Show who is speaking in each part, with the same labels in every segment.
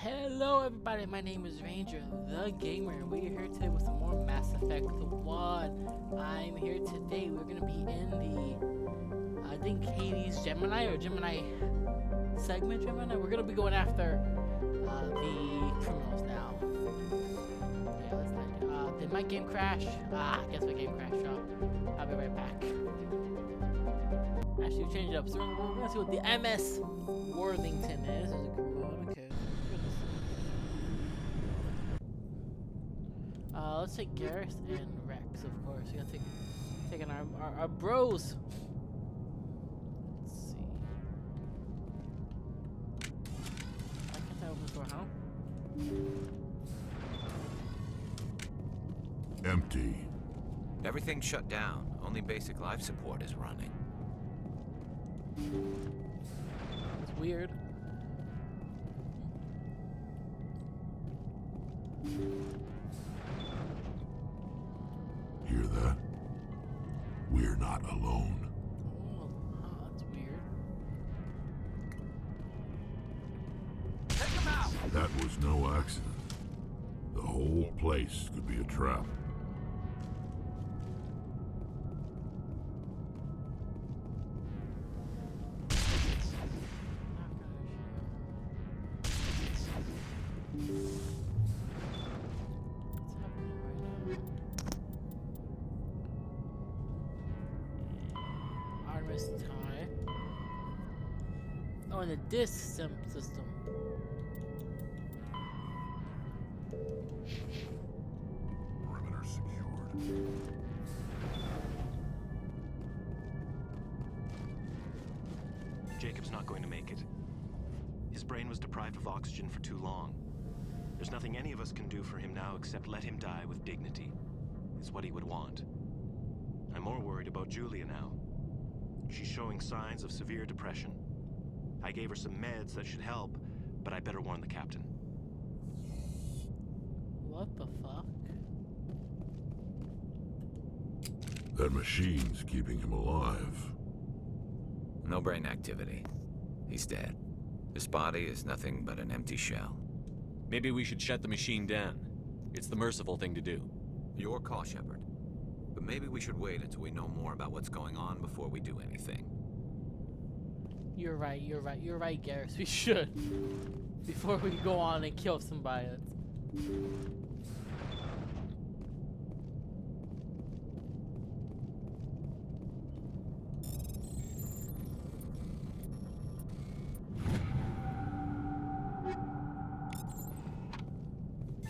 Speaker 1: Hello everybody, my name is Ranger, the Gamer, and we're here today with some more Mass Effect 1. I'm here today, we're going to be in the, I think Hades Gemini segment Gemini. We're going to be going after the criminals now. Yeah, let's not did my game crash? I guess my game crashed, so I'll be right back. Actually, we changed it up, so we're going to see what the MS Worthington is. Okay. Let's take Garrus and Rex, of course. We gotta take our bros. Let's see. I can't open the door, huh?
Speaker 2: Empty.
Speaker 3: Everything's shut down. Only basic life support is running.
Speaker 1: It's weird.
Speaker 2: Hear that? We're not alone.
Speaker 1: Oh, that's weird.
Speaker 3: Take him out!
Speaker 2: That was no accident. The whole place could be a trap.
Speaker 1: Tie. Oh, and the disc system.
Speaker 2: Perimeter secured.
Speaker 4: Jacob's not going to make it. His brain was deprived of oxygen for too long. There's nothing any of us can do for him now except let him die with dignity. It's what he would want. I'm more worried about Julia now. She's showing signs of severe depression. I gave her some meds that should help, but I better warn the captain.
Speaker 1: What the fuck?
Speaker 2: That machine's keeping him alive.
Speaker 3: No brain activity. He's dead. His body is nothing but an empty shell.
Speaker 5: Maybe we should shut the machine down. It's the merciful thing to do.
Speaker 3: Your call, Shepard. But maybe we should wait until we know more about what's going on before we do anything.
Speaker 1: You're right, Garrus. We should. Before we go on and kill somebody.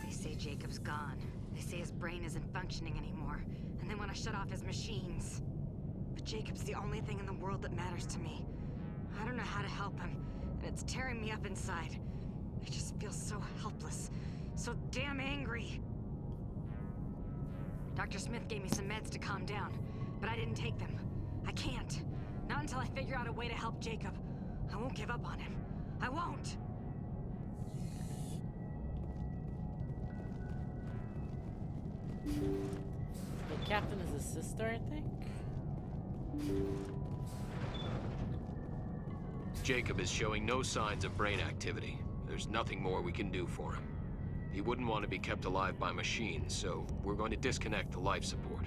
Speaker 6: They say Jacob's gone. They say his brain isn't functioning anymore. And they want to shut off his machines. But Jacob's the only thing in the world that matters to me. I don't know how to help him, and it's tearing me up inside. I just feel so helpless, so damn angry. Dr. Smith gave me some meds to calm down, but I didn't take them. I can't. Not until I figure out a way to help Jacob. I won't give up on him. I won't!
Speaker 1: The captain is his sister, I think?
Speaker 7: Jacob is showing no signs of brain activity. There's nothing more we can do for him. He wouldn't want to be kept alive by machines, so we're going to disconnect the life support.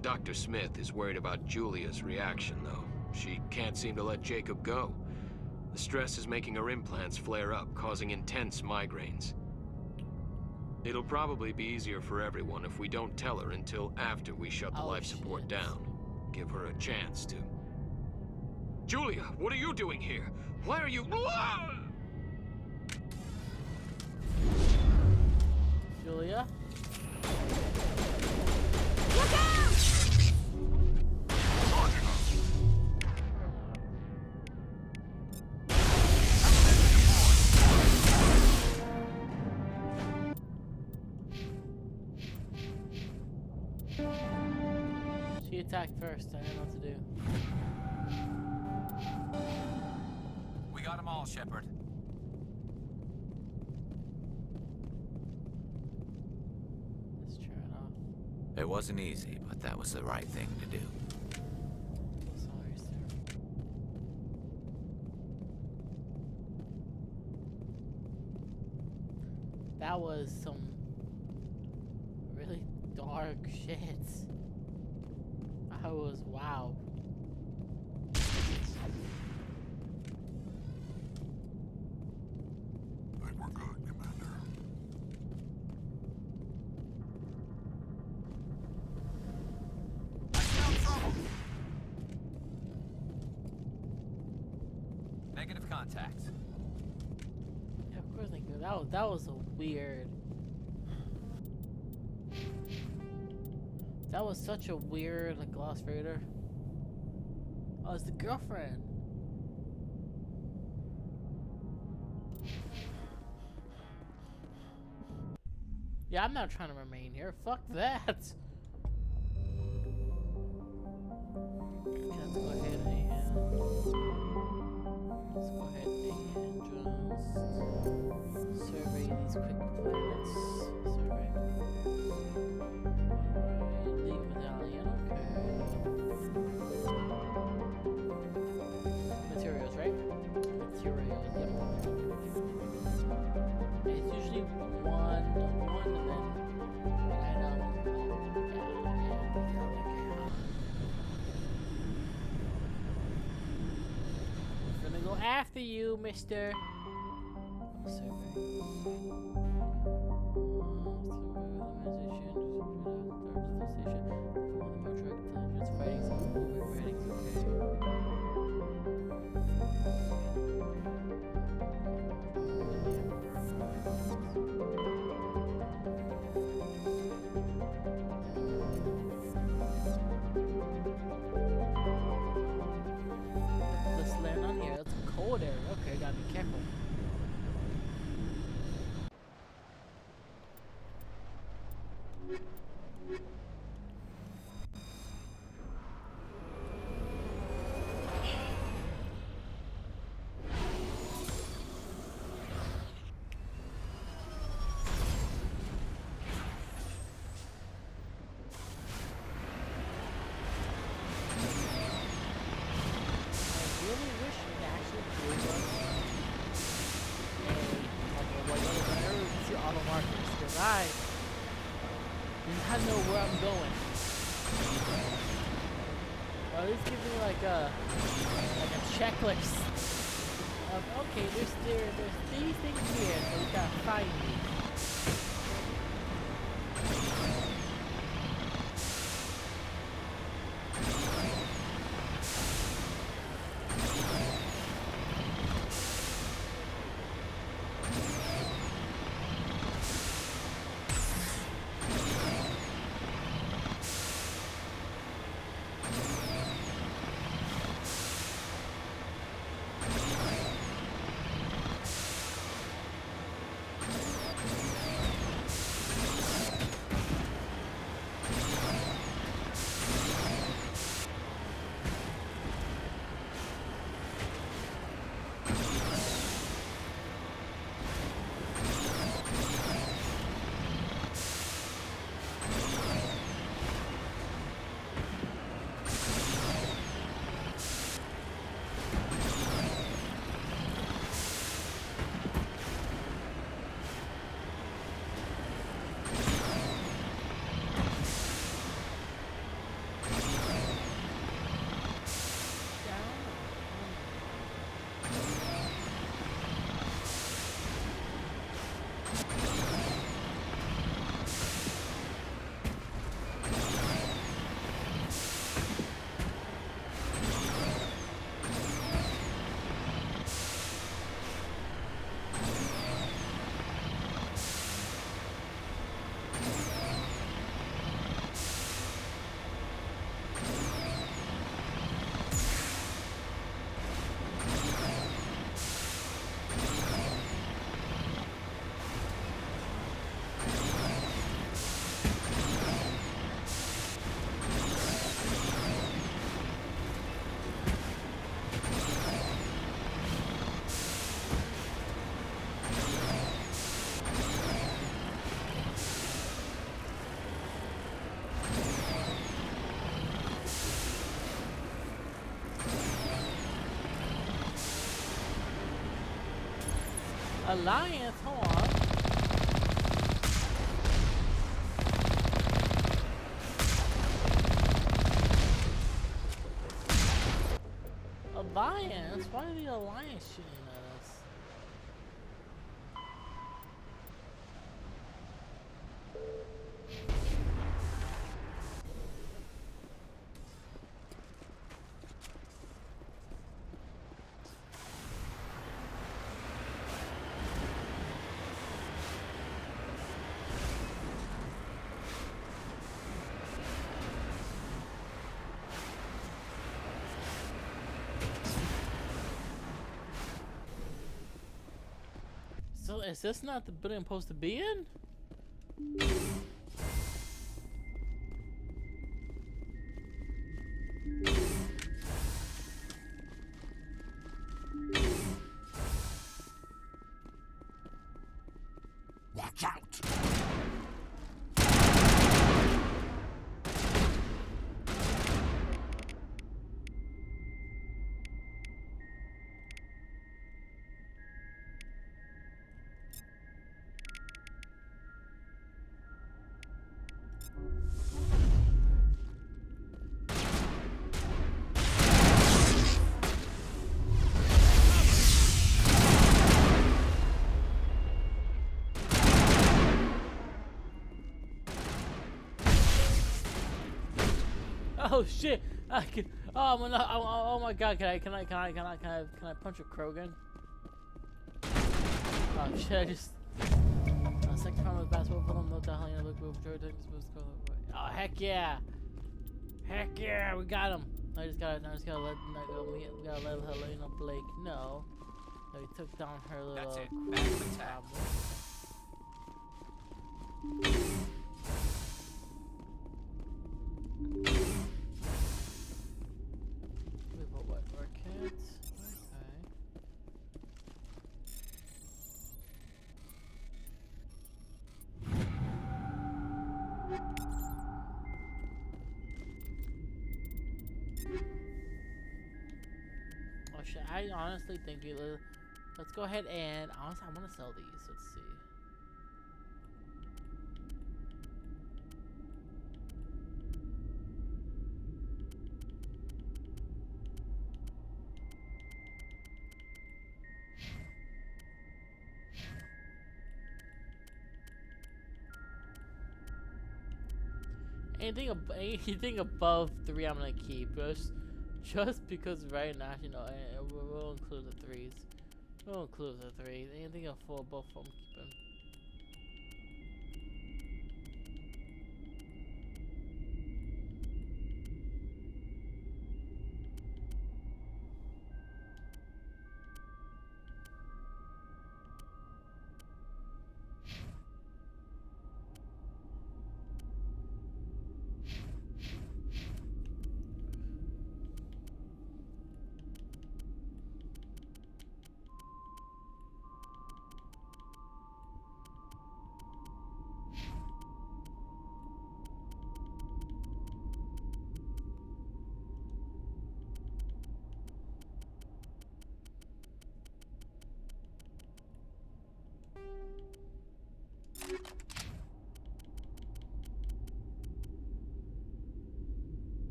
Speaker 7: Dr. Smith is worried about Julia's reaction, though. She can't seem to let Jacob go. The stress is making her implants flare up, causing intense migraines. It'll probably be easier for everyone if we don't tell her until after we shut the life support down. Give her a chance to... Julia, what are you doing here? Why are you...
Speaker 1: Julia?
Speaker 6: Look out!
Speaker 1: She attacked first. I don't know what to do.
Speaker 3: We got them all, Shepard.
Speaker 1: Let's try it off.
Speaker 3: It wasn't easy, but that was the right thing to do.
Speaker 1: Sorry, sir. That was some really dark shit. I was, wow.
Speaker 2: I think we're good, Commander.
Speaker 3: I found trouble! Negative contact.
Speaker 1: Yeah, of course they could. That was a weird. That was such a weird, like, Lost Raider. Oh, it's the girlfriend. Yeah, I'm not trying to remain here. Fuck that. Okay, let's go ahead and just survey these quick planets. Survey. Alright, leave medallion. Okay. Materials, right? Materials. Yep. It's usually one, and then an item. We're gonna go after you, mister. Let's land on here. It's a cold area. Okay, gotta be careful. I really wish it actually gave us a emergency auto markers, because I know where I'm going. Or at least give me like a checklist of, okay, there's these things here, so you gotta find me. Alliance, hold on. He's shooting at us. So is this not the building I'm supposed to be in?
Speaker 2: Watch out!
Speaker 1: Oh shit! I can. Oh my, oh my god! Can I punch a Krogan? Oh shit! I just. Second round of basketball for them. What the hell? You know, look, oh heck yeah! Heck yeah! We got him. I just gotta let. We gotta let her, you know, Blake know that we took down her little.
Speaker 3: That's it. Back to attack.
Speaker 1: What? Rockets? Okay. Oh shit! I honestly think let's go ahead and honestly I want to sell these. Let's see. Anything above 3, I'm gonna keep. Just because right now, you know, we'll include the 3s. We'll include the 3s. Anything above 4, I'm keeping.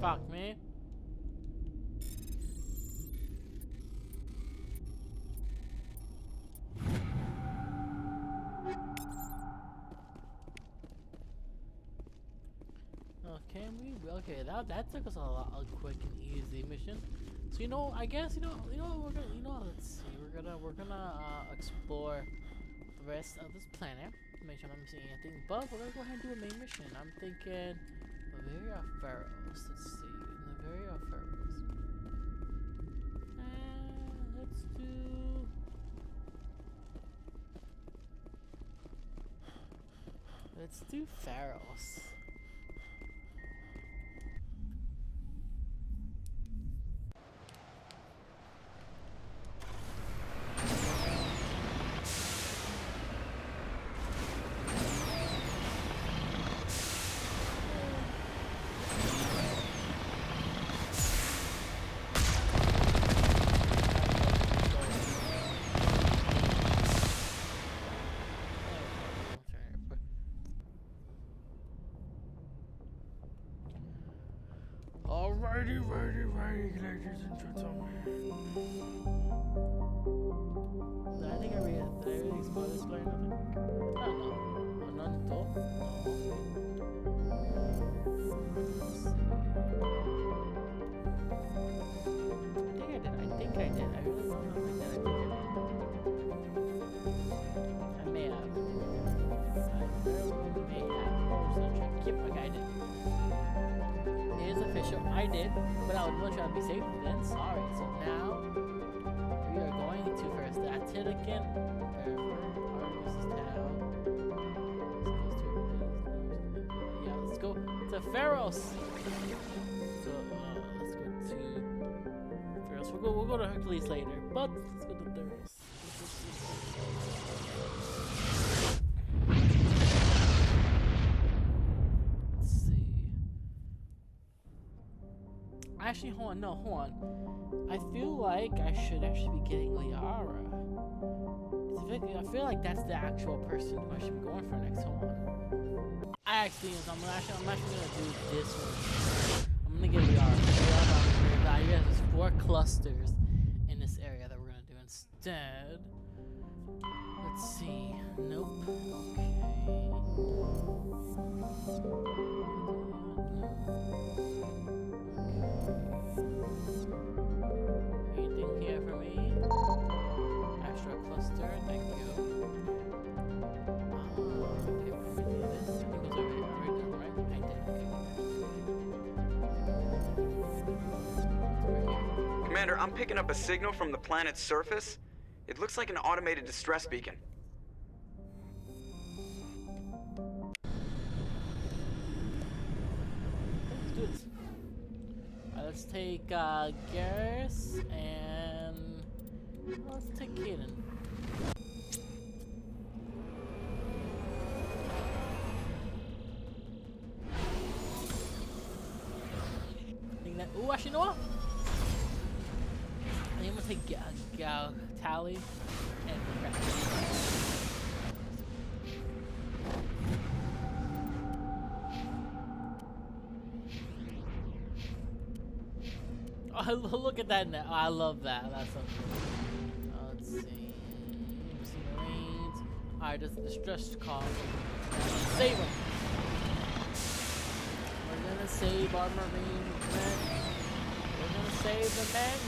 Speaker 1: Fuck me. Okay, that took us a quick and easy mission. So I guess let's see, we're gonna explore the rest of this planet. Make sure I'm not missing anything, but we're gonna go ahead and do a main mission. I'm thinking Bavaria Pharaohs. Let's see, Bavaria Pharaohs. And let's do. Let's do Pharaohs. Alrighty, ladies and gentlemen. I think I read it. Did I really spoil this play? Nothing? I don't know. Oh, none at all? I think I did. I really don't know if I did. I may have. Yep, okay, I did. It is official. I did, but I would much rather be safe than sorry. So now we are going to first the Attilican. Yeah, let's go to Pharaohs. So let's go to Pharaohs. We'll go to Hercules later, but let's go to Pharaohs. Actually, hold on. I feel like I should actually be getting Liara. I feel like that's the actual person who I should be going for next. Hold on. I'm actually gonna do this one. I'm gonna get Liara. There's 4 clusters in this area that we're gonna do instead. Let's see. Nope. Anything here for me? Extra cluster, thank you. Okay, what do we do this? I think it was already done, right? I did, okay.
Speaker 8: Commander, I'm picking up a signal from the planet's surface. It looks like an automated distress beacon.
Speaker 1: Let's do this. Let's take Garrus and let's take Kaden. Ooh, actually, you know what? I think I'm gonna take Tally and oh, look at that now. Oh, I love that. That's so cool. Let's see. Marines. Alright, just the distress call. Save them. We're gonna save our Marines, men. We're gonna save the men.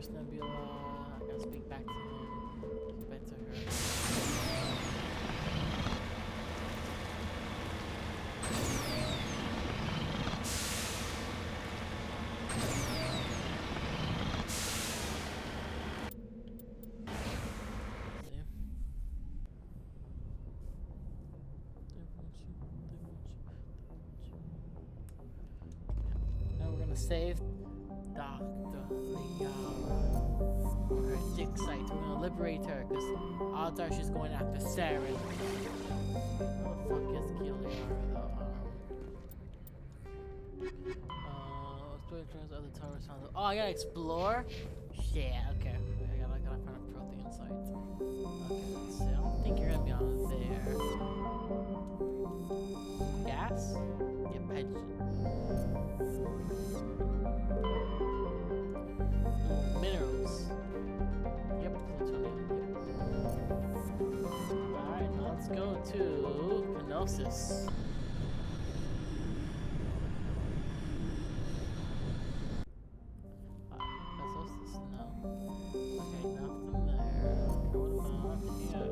Speaker 1: First Nebula. I gotta speak back to him. Speak back to her. Now we're gonna save Dr. Liara from her dig site. We're gonna liberate her because odds are she's going after Saren. Where the fuck is Liara though? Explore the other towers. Oh, I gotta explore? Shit, okay. I gotta find a protein site. Okay, let's see. I don't think you're gonna be on there. Gas? Yep, hydrogen. Minerals. Yep, plutonium. Yep. Alright, now let's go to Kenosis. Kenosis? No. Okay, nothing there. Okay, what about here?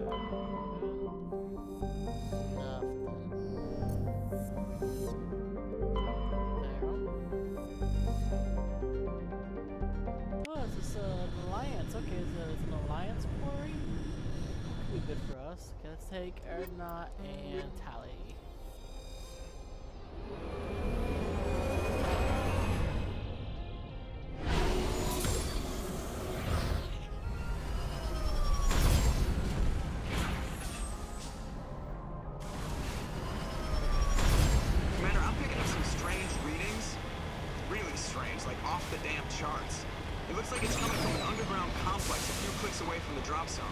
Speaker 1: Nothing. Oh, it's just an alliance. Okay, it's an alliance quarry. Could be good for us. Okay, let's take Erdnot and Tally.
Speaker 8: Commander, I'm picking up some strange readings. Really strange, like off the damn charts. It looks like it's coming from an underground complex a few clicks away from the drop zone.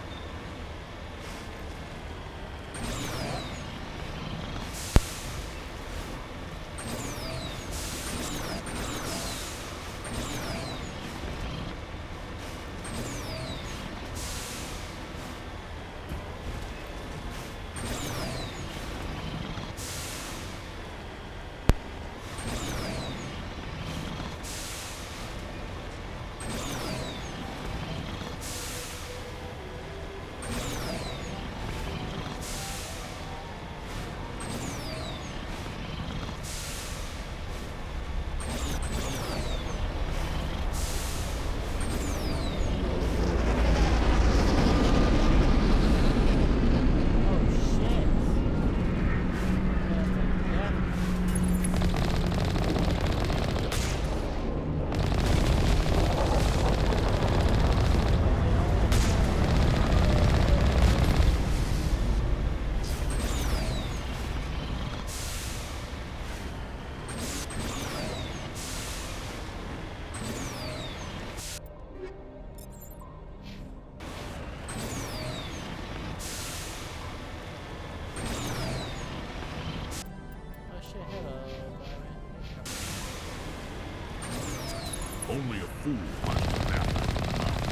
Speaker 2: Only a fool finds an apple in the mouth.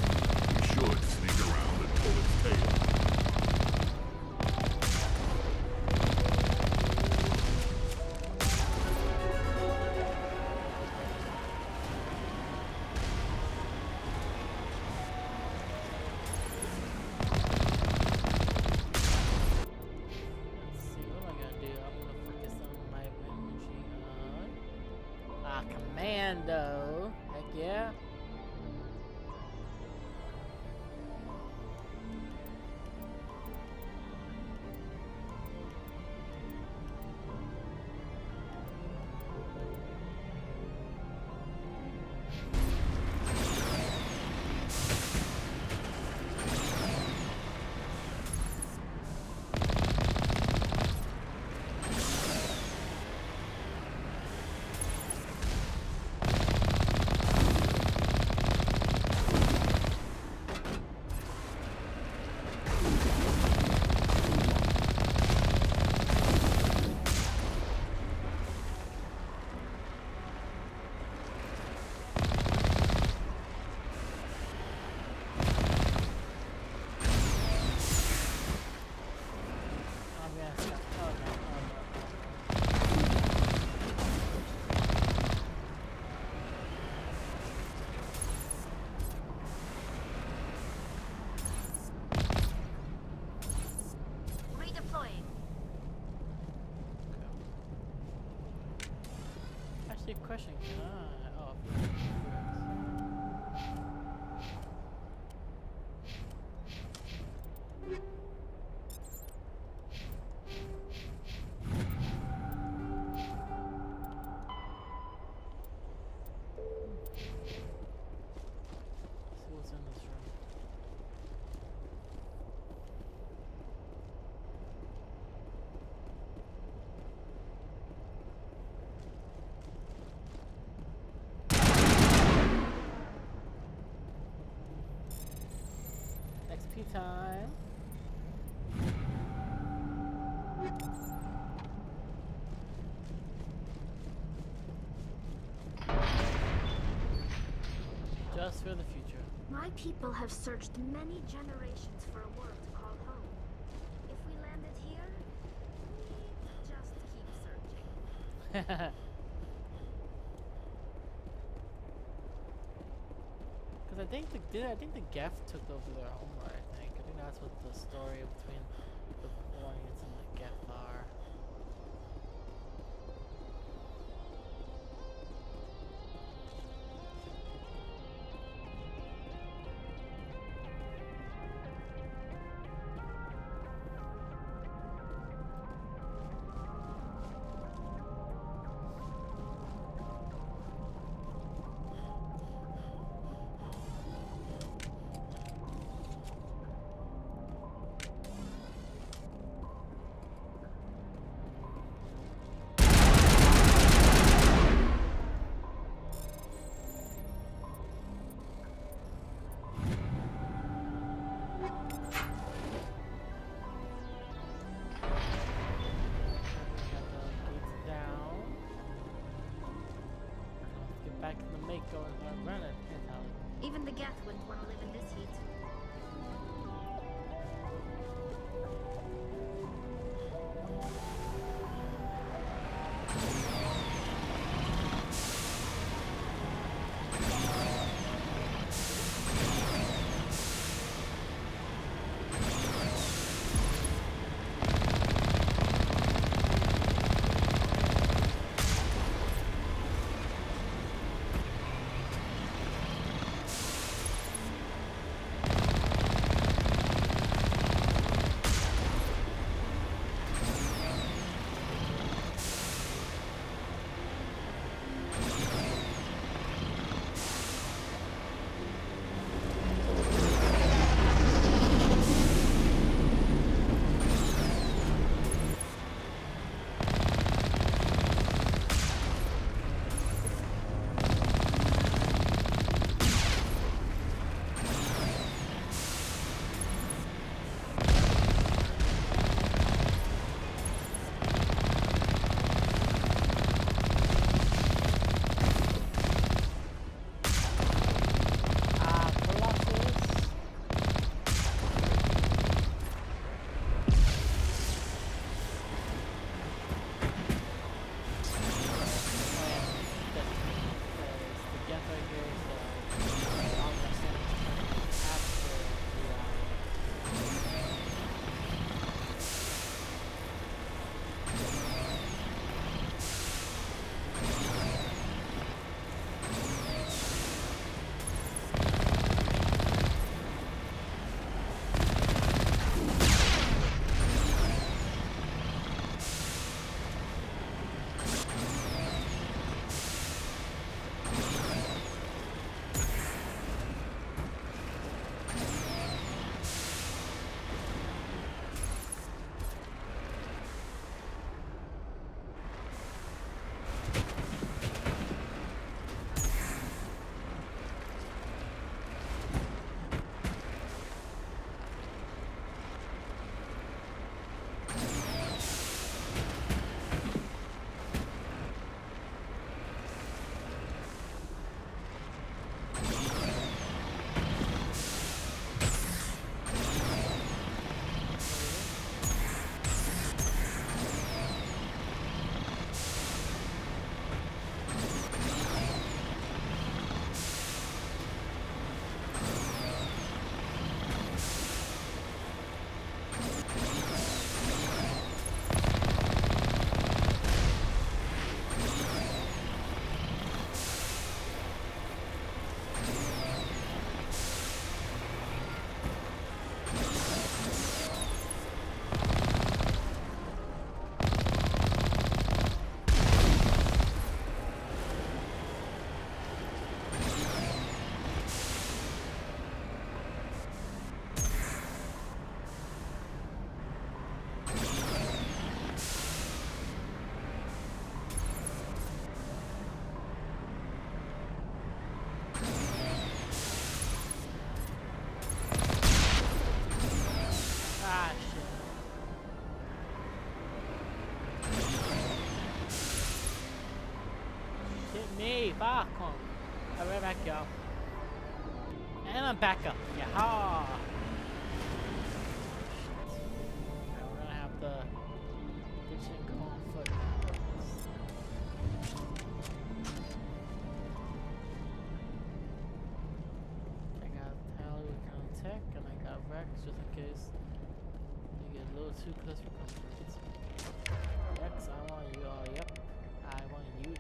Speaker 2: We should sneak around and pull its tail.
Speaker 1: Let's see, what am I gonna do? I'm gonna focus on my machine gun. Ah, commando. Heck yeah. question. Can I? Oh, I forgot. See what's in this room. XP time. Just for the future.
Speaker 9: My people have searched many generations for a world to call home. If we landed here, we'd just keep searching.
Speaker 1: Because I think the Geth took over their home, I think. I think that's what the story between the Warriors and the Geth are. Back in the Mako and run it.
Speaker 9: Even the Geth wouldn't want to live in this heat.
Speaker 1: me, Falcon. I'll be right back, y'all. And I'm back up. Yaha! Now we're gonna have to ditch and go on foot. I got Tally with Counter Tech, and I got Rex just in case you get a little too close for comfort. Rex, I want you all. Yep. I want you to.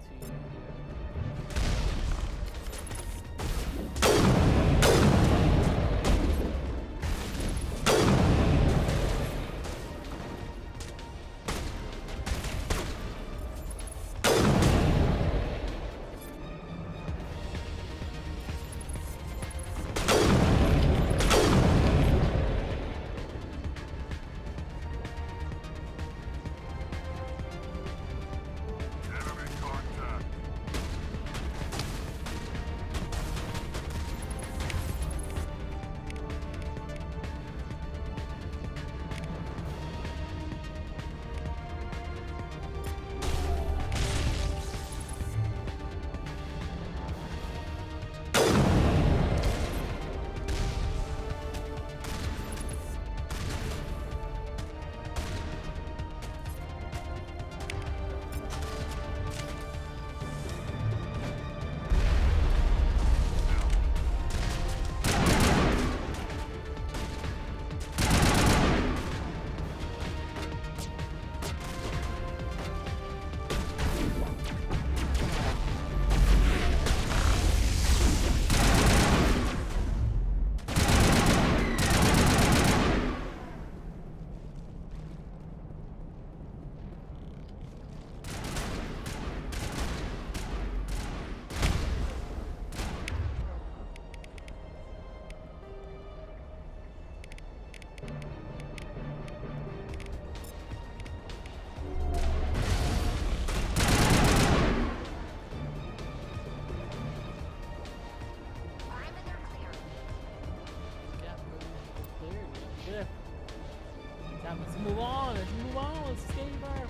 Speaker 1: Let's move on. Let's move on. Let's escape our.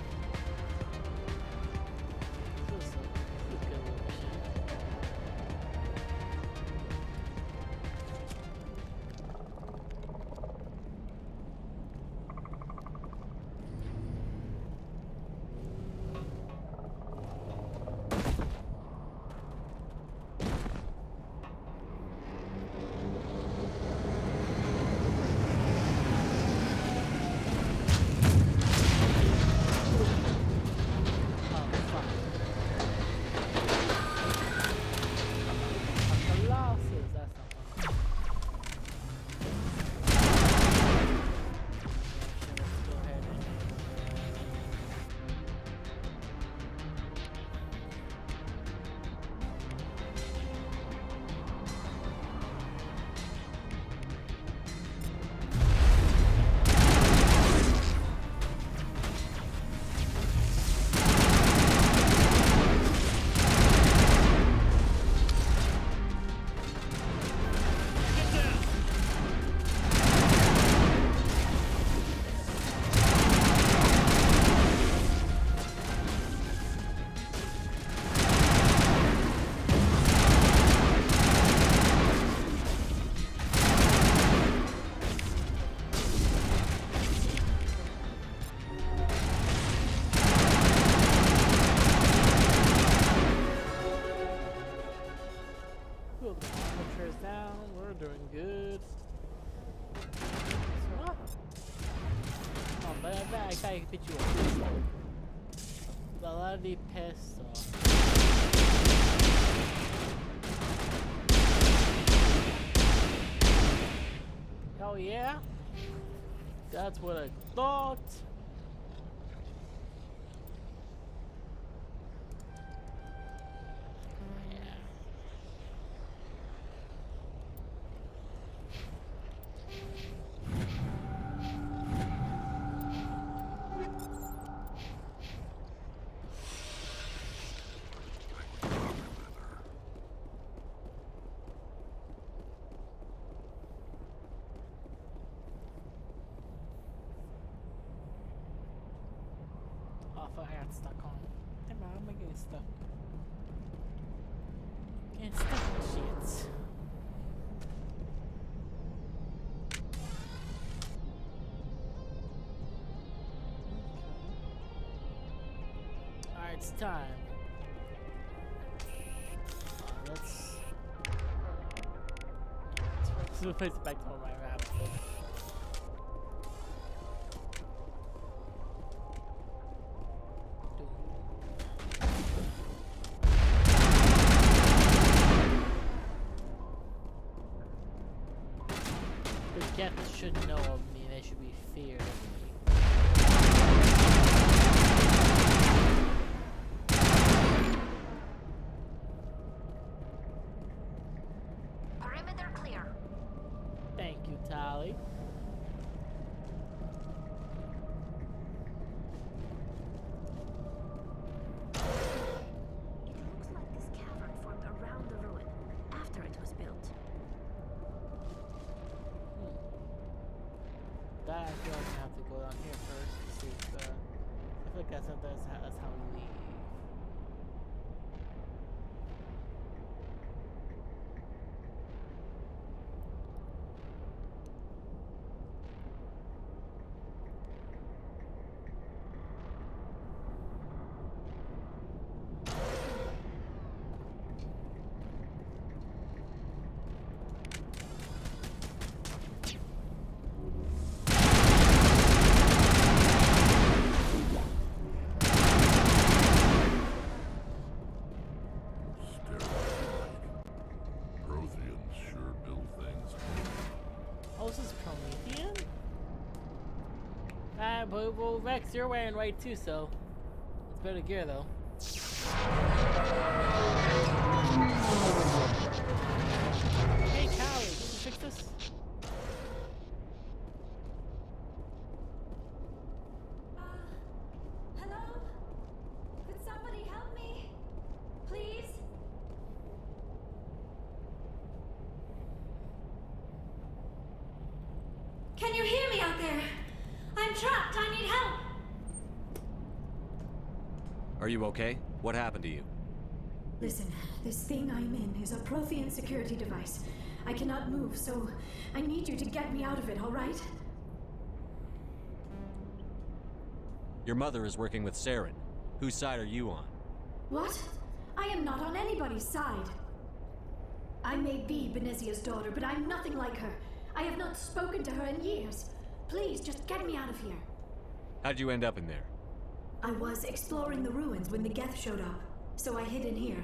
Speaker 1: This is a good little mission. Down, we're doing good. Oh, but I bet I gotta get you a pistol. Bloody pistol. Oh yeah? That's what I thought. I got stuck on. Hey man, I'm getting stuck. it's time. Let's place it back to my rabbit. The guests should know of me. They should be feared of me.
Speaker 9: Perimeter clear.
Speaker 1: Thank you, Tali.
Speaker 9: It looks like this cavern formed around the ruin after it was built.
Speaker 1: That I feel like I have to go down here first to see if, I feel like that's how we leave.
Speaker 2: Protheans sure build things.
Speaker 1: Oh, this is Promethean? But well, Rex, you're wearing white too, so it's better gear though. Hey, Callie, can you fix this?
Speaker 6: Hello? Could somebody help me? Please? Can you hear me out there? I'm trapped. I need help.
Speaker 5: Are you okay? What happened to you?
Speaker 10: Listen, this thing I'm in is a Prothean security device. I cannot move, so I need you to get me out of it, all right?
Speaker 5: Your mother is working with Saren. Whose side are you on?
Speaker 10: What? I am not on anybody's side. I may be Benezia's daughter, but I'm nothing like her. I have not spoken to her in years. Please, just get me out of here.
Speaker 5: How'd you end up in there?
Speaker 10: I was exploring the ruins when the Geth showed up, so I hid in here.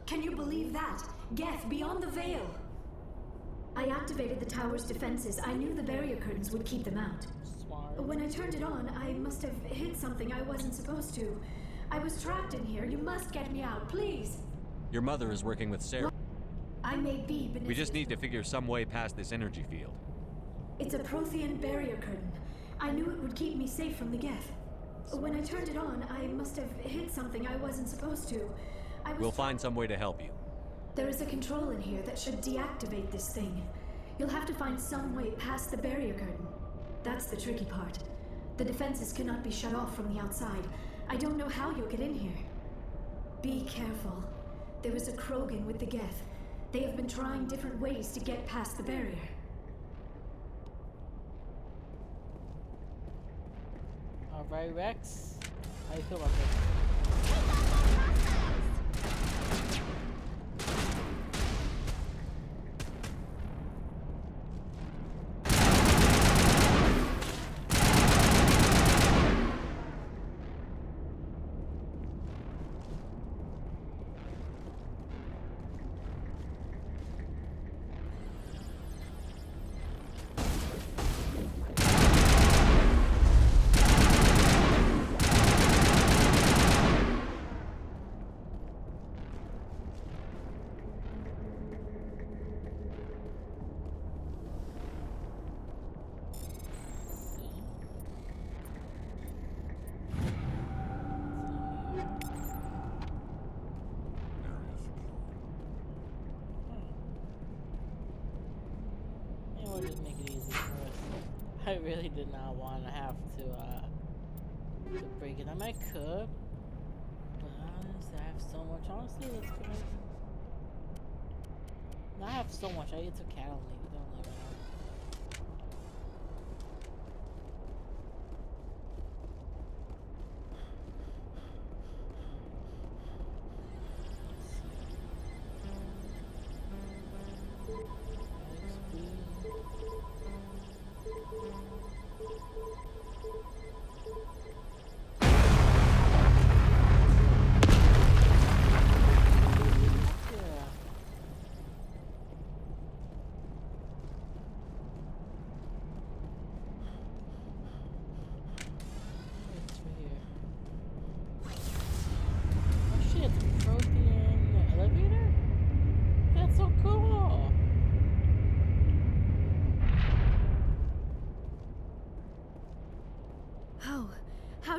Speaker 10: Can you believe that? Geth beyond the veil! I activated the tower's defenses. I knew the barrier curtains would keep them out.
Speaker 1: Smart.
Speaker 10: When I turned it on, I must have hit something I wasn't supposed to. I was trapped in here. You must get me out, please!
Speaker 5: Your mother is working with Saren.
Speaker 10: I may be Benezia's...
Speaker 5: We just need to figure some way past this energy field.
Speaker 10: It's a Prothean barrier curtain. I knew it would keep me safe from the Geth. When I turned it on, I must have hit something I wasn't supposed to.
Speaker 5: We'll find some way to help you.
Speaker 10: There is a control in here that should deactivate this thing. You'll have to find some way past the barrier curtain. That's the tricky part. The defenses cannot be shut off from the outside. I don't know how you'll get in here. Be careful. There is a Krogan with the Geth. They have been trying different ways to get past the barrier.
Speaker 1: Alright, Rex. How you feel about this? We'll just make it easy for us. I really did not want to have to break it. I might could, but honestly, I have so much. Honestly, let's go. I have so much. It's okay. I don't need it. Don't leave it out.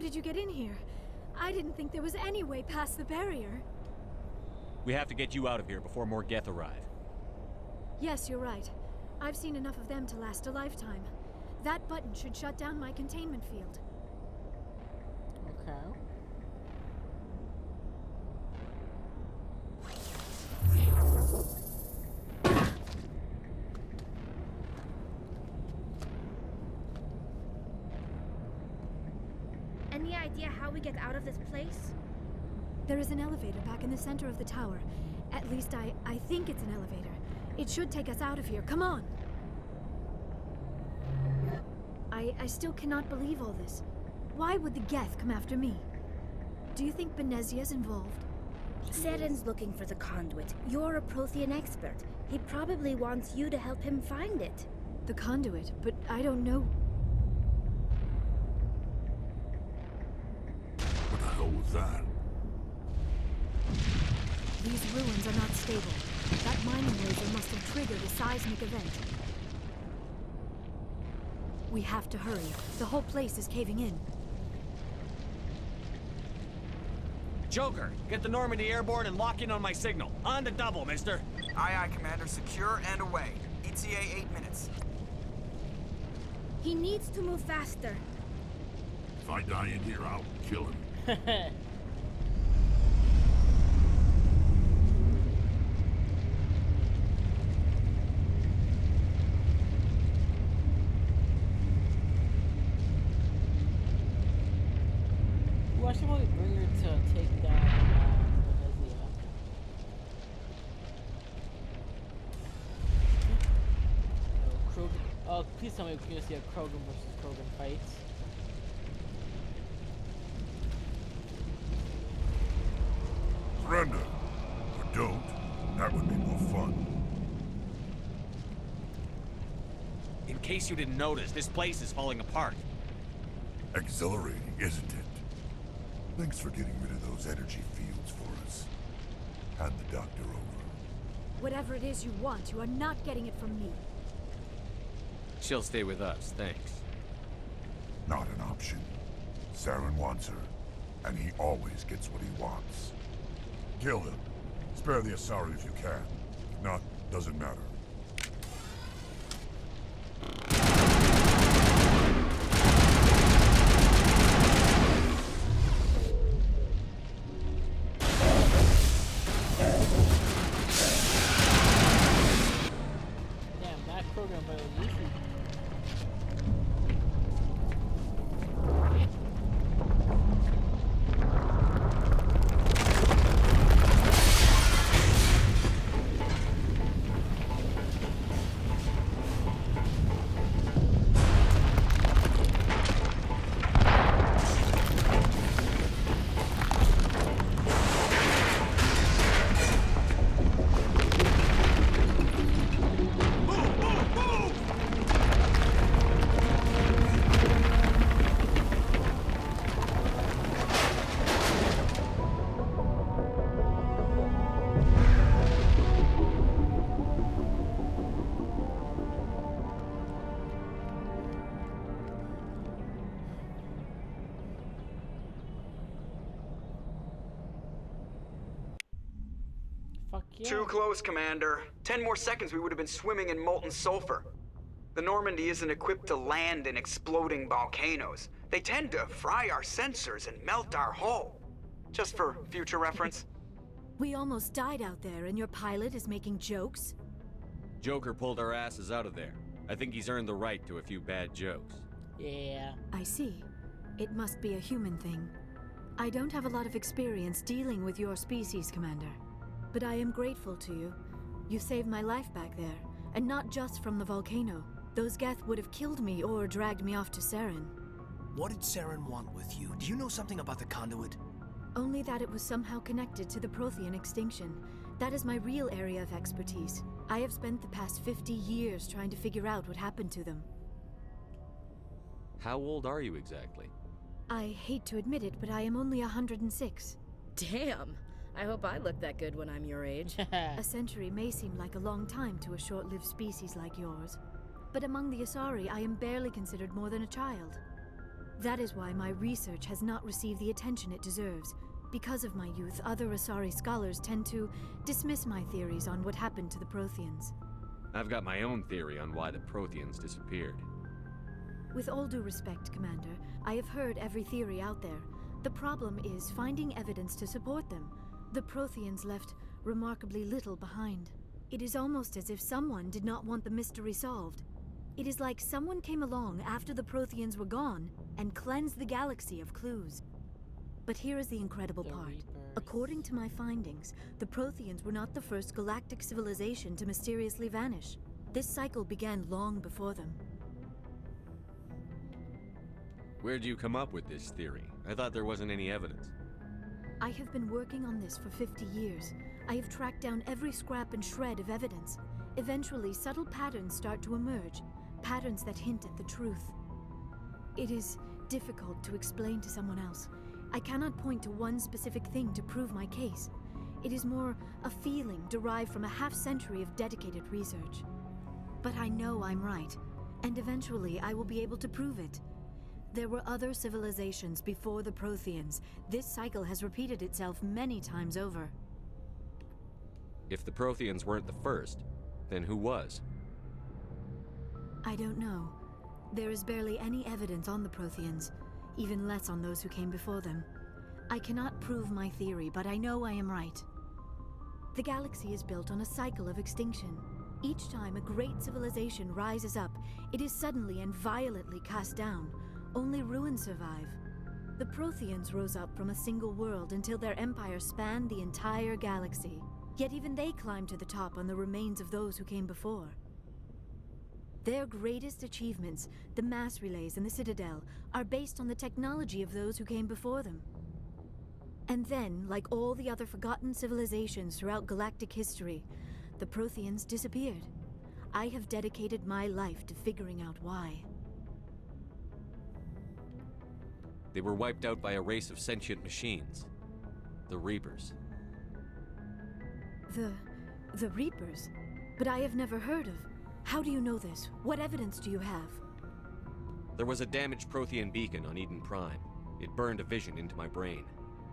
Speaker 10: did you get in here? I didn't think there was any way past the barrier.
Speaker 5: We have to get you out of here before more Geth arrive.
Speaker 10: Yes, you're right. I've seen enough of them to last a lifetime. That button should shut down my containment field.
Speaker 1: Okay.
Speaker 9: Any idea how we get out of this place?
Speaker 10: There is an elevator back in the center of the tower. At least I think it's an elevator. It should take us out of here. Come on! I still cannot believe all this. Why would the Geth come after me? Do you think Benezia's involved?
Speaker 9: Seren's looking for the conduit. You're a Prothean expert. He probably wants you to help him find it.
Speaker 10: The conduit? But I don't know.
Speaker 2: What the hell was that?
Speaker 10: These ruins are not stable. That mining laser must have triggered a seismic event. We have to hurry. The whole place is caving in.
Speaker 5: Joker, get the Normandy airborne and lock in on my signal. On the double, mister.
Speaker 8: Aye, aye, Commander. Secure and away. ETA 8 minutes.
Speaker 9: He needs to move faster.
Speaker 2: If I die in here, I'll kill him.
Speaker 1: Why should we bring her to take down Venezia? Oh, please tell me we're gonna see a Krogan versus Krogan fight.
Speaker 2: Surrender. Or don't. That would be more fun.
Speaker 5: In case you didn't notice, this place is falling apart.
Speaker 2: Exhilarating, isn't it? Thanks for getting rid of those energy fields for us. Hand the doctor over.
Speaker 10: Whatever it is you want, you are not getting it from me.
Speaker 5: She'll stay with us, thanks.
Speaker 2: Not an option. Saren wants her, and he always gets what he wants. Kill him. Spare the Asari if you can. If not, doesn't matter.
Speaker 1: Damn, that Krogan was easy. Fuck yeah.
Speaker 8: Too close, Commander. 10 more seconds we would have been swimming in molten sulfur. The Normandy isn't equipped to land in exploding volcanoes. They tend to fry our sensors and melt our hull. Just for future reference.
Speaker 10: We almost died out there, and your pilot is making jokes?
Speaker 5: Joker pulled our asses out of there. I think he's earned the right to a few bad jokes.
Speaker 1: Yeah.
Speaker 10: I see. It must be a human thing. I don't have a lot of experience dealing with your species, Commander. But I am grateful to you. You saved my life back there, and not just from the volcano. Those Geth would have killed me or dragged me off to Saren.
Speaker 11: What did Saren want with you? Do you know something about the conduit?
Speaker 10: Only that it was somehow connected to the Prothean extinction. That is my real area of expertise. I have spent the past 50 years trying to figure out what happened to them.
Speaker 5: How old are you exactly?
Speaker 10: I hate to admit it, but I am only 106.
Speaker 12: Damn! I hope I look that good when I'm your age.
Speaker 10: A century may seem like a long time to a short-lived species like yours. But among the Asari, I am barely considered more than a child. That is why my research has not received the attention it deserves. Because of my youth, other Asari scholars tend to dismiss my theories on what happened to the Protheans.
Speaker 5: I've got my own theory on why the Protheans disappeared.
Speaker 10: With all due respect, Commander, I have heard every theory out there. The problem is finding evidence to support them. The Protheans left remarkably little behind. It is almost as if someone did not want the mystery solved. It is like someone came along after the Protheans were gone and cleansed the galaxy of clues. But here is the incredible part. According to my findings, the Protheans were not the first galactic civilization to mysteriously vanish. This cycle began long before them.
Speaker 5: Where'd you come up with this theory? I thought there wasn't any evidence.
Speaker 10: I have been working on this for 50 years. I have tracked down every scrap and shred of evidence. Eventually, subtle patterns start to emerge, patterns that hint at the truth. It is difficult to explain to someone else. I cannot point to one specific thing to prove my case. It is more a feeling derived from a half-century of dedicated research. But I know I'm right, and eventually I will be able to prove it. There were other civilizations before the Protheans. This cycle has repeated itself many times over.
Speaker 5: If the Protheans weren't the first, then who was?
Speaker 10: I don't know. There is barely any evidence on the Protheans, even less on those who came before them. I cannot prove my theory, but I know I am right. The galaxy is built on a cycle of extinction. Each time a great civilization rises up, it is suddenly and violently cast down. Only ruins survive. The Protheans rose up from a single world until their empire spanned the entire galaxy. Yet even they climbed to the top on the remains of those who came before. Their greatest achievements, the mass relays and the Citadel, are based on the technology of those who came before them. And then, like all the other forgotten civilizations throughout galactic history, the Protheans disappeared. I have dedicated my life to figuring out why.
Speaker 5: They were wiped out by a race of sentient machines. The Reapers.
Speaker 10: The Reapers? But I have never heard of. How do you know this? What evidence do you have?
Speaker 5: There was a damaged Prothean beacon on Eden Prime. It burned a vision into my brain.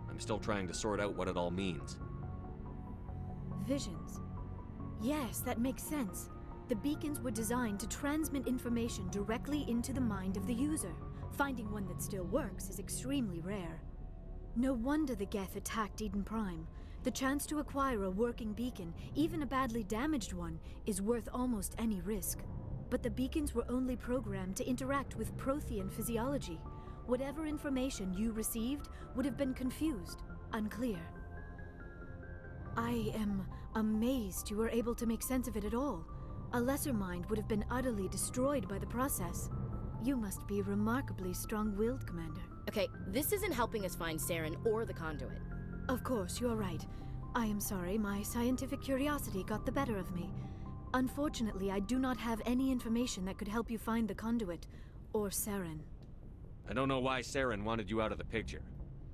Speaker 5: I'm still trying to sort out what it all means.
Speaker 10: Visions. Yes, that makes sense. The beacons were designed to transmit information directly into the mind of the user. Finding one that still works is extremely rare. No wonder the Geth attacked Eden Prime. The chance to acquire a working beacon, even a badly damaged one, is worth almost any risk. But the beacons were only programmed to interact with Prothean physiology. Whatever information you received would have been confused, unclear. I am amazed you were able to make sense of it at all. A lesser mind would have been utterly destroyed by the process. You must be remarkably strong-willed, Commander.
Speaker 12: Okay, this isn't helping us find Saren or the conduit.
Speaker 10: Of course, you are right. I am sorry, my scientific curiosity got the better of me. Unfortunately, I do not have any information that could help you find the conduit, or Saren.
Speaker 5: I don't know why Saren wanted you out of the picture,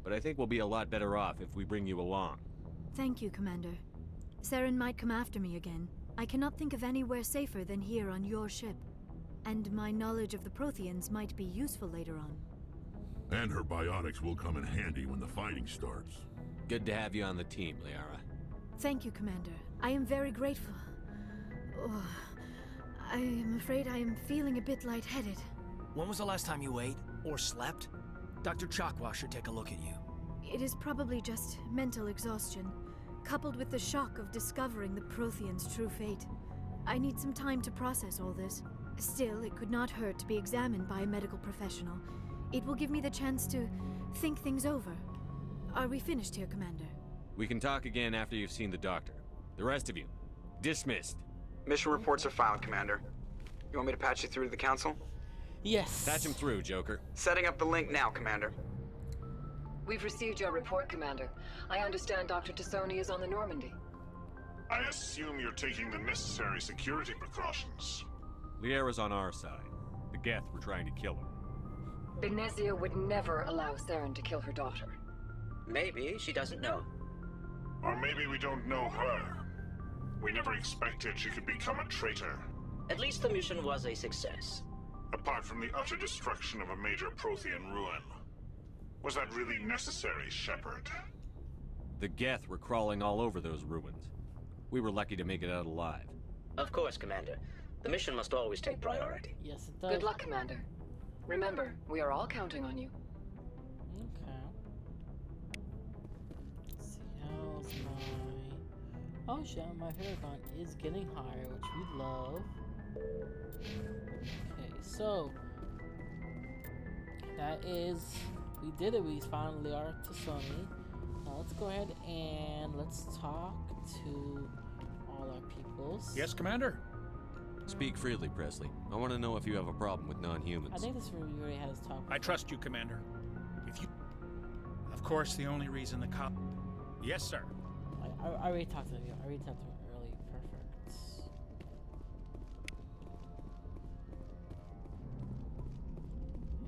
Speaker 5: but I think we'll be a lot better off if we bring you along.
Speaker 10: Thank you, Commander. Saren might come after me again. I cannot think of anywhere safer than here on your ship. And my knowledge of the Protheans might be useful later on.
Speaker 2: And her biotics will come in handy when the fighting starts.
Speaker 5: Good to have you on the team, Liara.
Speaker 10: Thank you, Commander. I am very grateful. Oh, I am afraid I am feeling a bit lightheaded.
Speaker 11: When was the last time you ate? Or slept? Dr. Chakwa should take a look at you.
Speaker 10: It is probably just mental exhaustion, coupled with the shock of discovering the Protheans' true fate. I need some time to process all this. Still, it could not hurt to be examined by a medical professional. It will give me the chance to think things over. Are we finished here, Commander?
Speaker 5: We can talk again after you've seen the doctor. The rest of you, dismissed.
Speaker 8: Mission reports are filed, Commander. You want me to patch you through to the Council?
Speaker 1: Yes.
Speaker 5: Patch him through, Joker.
Speaker 8: Setting up the link now, Commander.
Speaker 13: We've received your report, Commander. I understand Dr. Tassoni is on the Normandy.
Speaker 14: I assume you're taking the necessary security precautions.
Speaker 5: Liara's on our side. The Geth were trying to kill her.
Speaker 13: Benezia would never allow Saren to kill her daughter.
Speaker 15: Maybe she doesn't know.
Speaker 14: Or maybe we don't know her. We never expected she could become a traitor.
Speaker 15: At least the mission was a success.
Speaker 14: Apart from the utter destruction of a major Prothean ruin. Was that really necessary, Shepard?
Speaker 5: The Geth were crawling all over those ruins. We were lucky to make it out alive.
Speaker 15: Of course, Commander. The mission must always take priority.
Speaker 1: Yes, it does.
Speaker 13: Good luck, Commander. Remember, we are all counting on you.
Speaker 1: Okay. Let's see, how's my... Oh shit, my Paragon is getting higher, which we love. Okay, so... That is... We did it, we found Liara Tassoni. Now let's go ahead and let's talk to all our peoples.
Speaker 11: Yes, Commander?
Speaker 5: Speak freely, Presley. I want to know if you have a problem with non-humans.
Speaker 1: I think this we already had this talk.
Speaker 11: I trust you, Commander. If you... Of course, the only reason the cop... Yes, sir.
Speaker 1: I already talked to him. I already talked to him early. Perfect.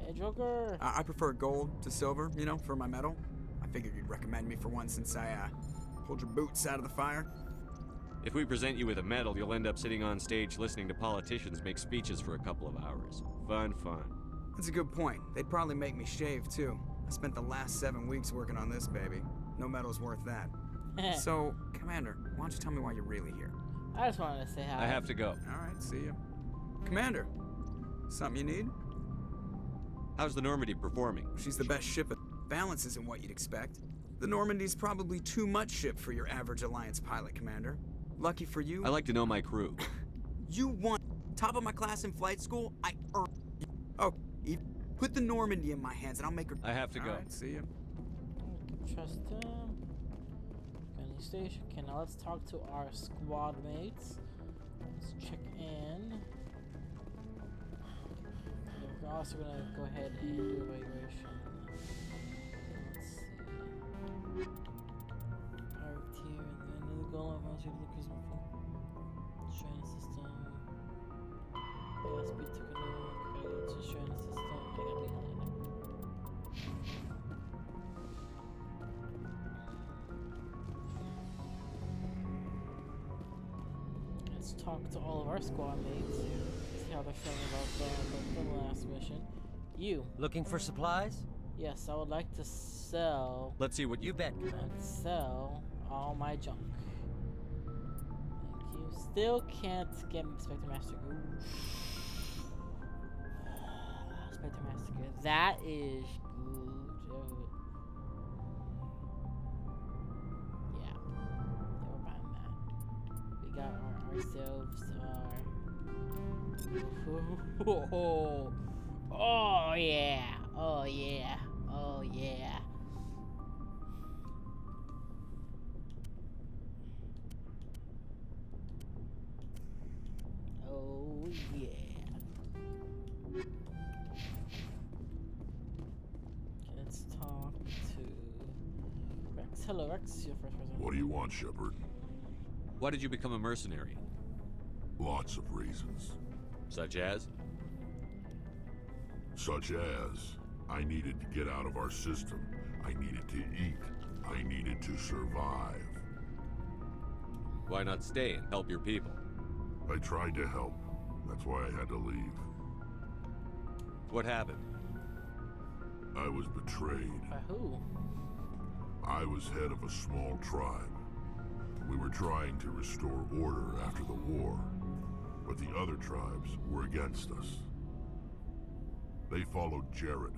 Speaker 1: Hey, Joker.
Speaker 16: I prefer gold to silver, you know, for my medal. I figured you'd recommend me for one since I pulled your boots out of the fire.
Speaker 5: If we present you with a medal, you'll end up sitting on stage listening to politicians make speeches for a couple of hours. Fun.
Speaker 16: That's a good point. They'd probably make me shave, too. I spent the last 7 weeks working on this baby. No medal's worth that. So, Commander, why don't you tell me why you're really here?
Speaker 1: I just wanted to say hi.
Speaker 5: I have to go.
Speaker 16: All right, see you. Commander, something you need?
Speaker 5: How's the Normandy performing?
Speaker 16: She's the best ship. Balance isn't what you'd expect. The Normandy's probably too much ship for your average Alliance pilot, Commander. Lucky for you...
Speaker 5: I like to know my crew.
Speaker 16: You won top of my class in flight school. I earned you. Oh, put the Normandy in my hands and I'll make her...
Speaker 5: I have to go.
Speaker 16: All right, see you.
Speaker 1: Trust him. Gunny station. Okay, now let's talk to our squad mates. Let's check in. We're also gonna go ahead and do evaluation. Let's see. Pirate here, and the end of the goal. I want you to look at Strand system. ASB took a new credit to Strand system. I gotta be behind it. Let's talk to all of our squad mates. See how they're feeling about the last mission. You.
Speaker 17: Looking for supplies?
Speaker 1: Yes, I would like to sell.
Speaker 5: Let's see what
Speaker 17: you bet, Commander.
Speaker 1: Sell all my junk. Thank you. Still can't get Spectre Master. Spectre Master. That is good. Yeah, we're buying that. We got ourselves our. Oh yeah! Oh yeah! Oh yeah! Oh yeah! Let's talk to Rex. Hello, Rex. Your first person.
Speaker 2: What do you want, Shepard?
Speaker 5: Why did you become a mercenary?
Speaker 2: Lots of reasons.
Speaker 5: Such as?
Speaker 2: Such as, I needed to get out of our system. I needed to eat. I needed to survive.
Speaker 5: Why not stay and help your people?
Speaker 2: I tried to help. That's why I had to leave.
Speaker 5: What happened?
Speaker 2: I was betrayed.
Speaker 1: By who?
Speaker 2: I was head of a small tribe. We were trying to restore order after the war, but the other tribes were against us. They followed Jared,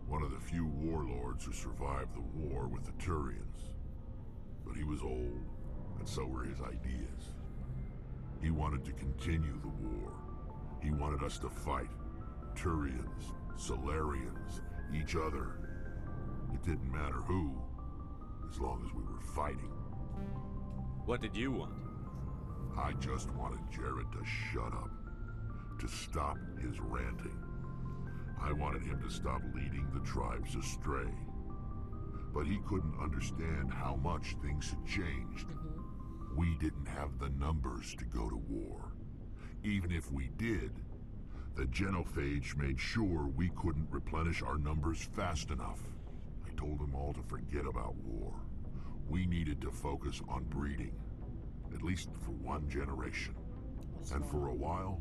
Speaker 2: one of the few warlords who survived the war with the Turians. But he was old, and so were his ideas. He wanted to continue the war. He wanted us to fight. Turians, Solarians, each other. It didn't matter who, as long as we were fighting.
Speaker 5: What did you want?
Speaker 2: I just wanted Jared to shut up, to stop his ranting. I wanted him to stop leading the tribes astray. But he couldn't understand how much things had changed. We didn't have the numbers to go to war. Even if we did, the genophage made sure we couldn't replenish our numbers fast enough. I told them all to forget about war. We needed to focus on breeding, at least for one generation. And for a while,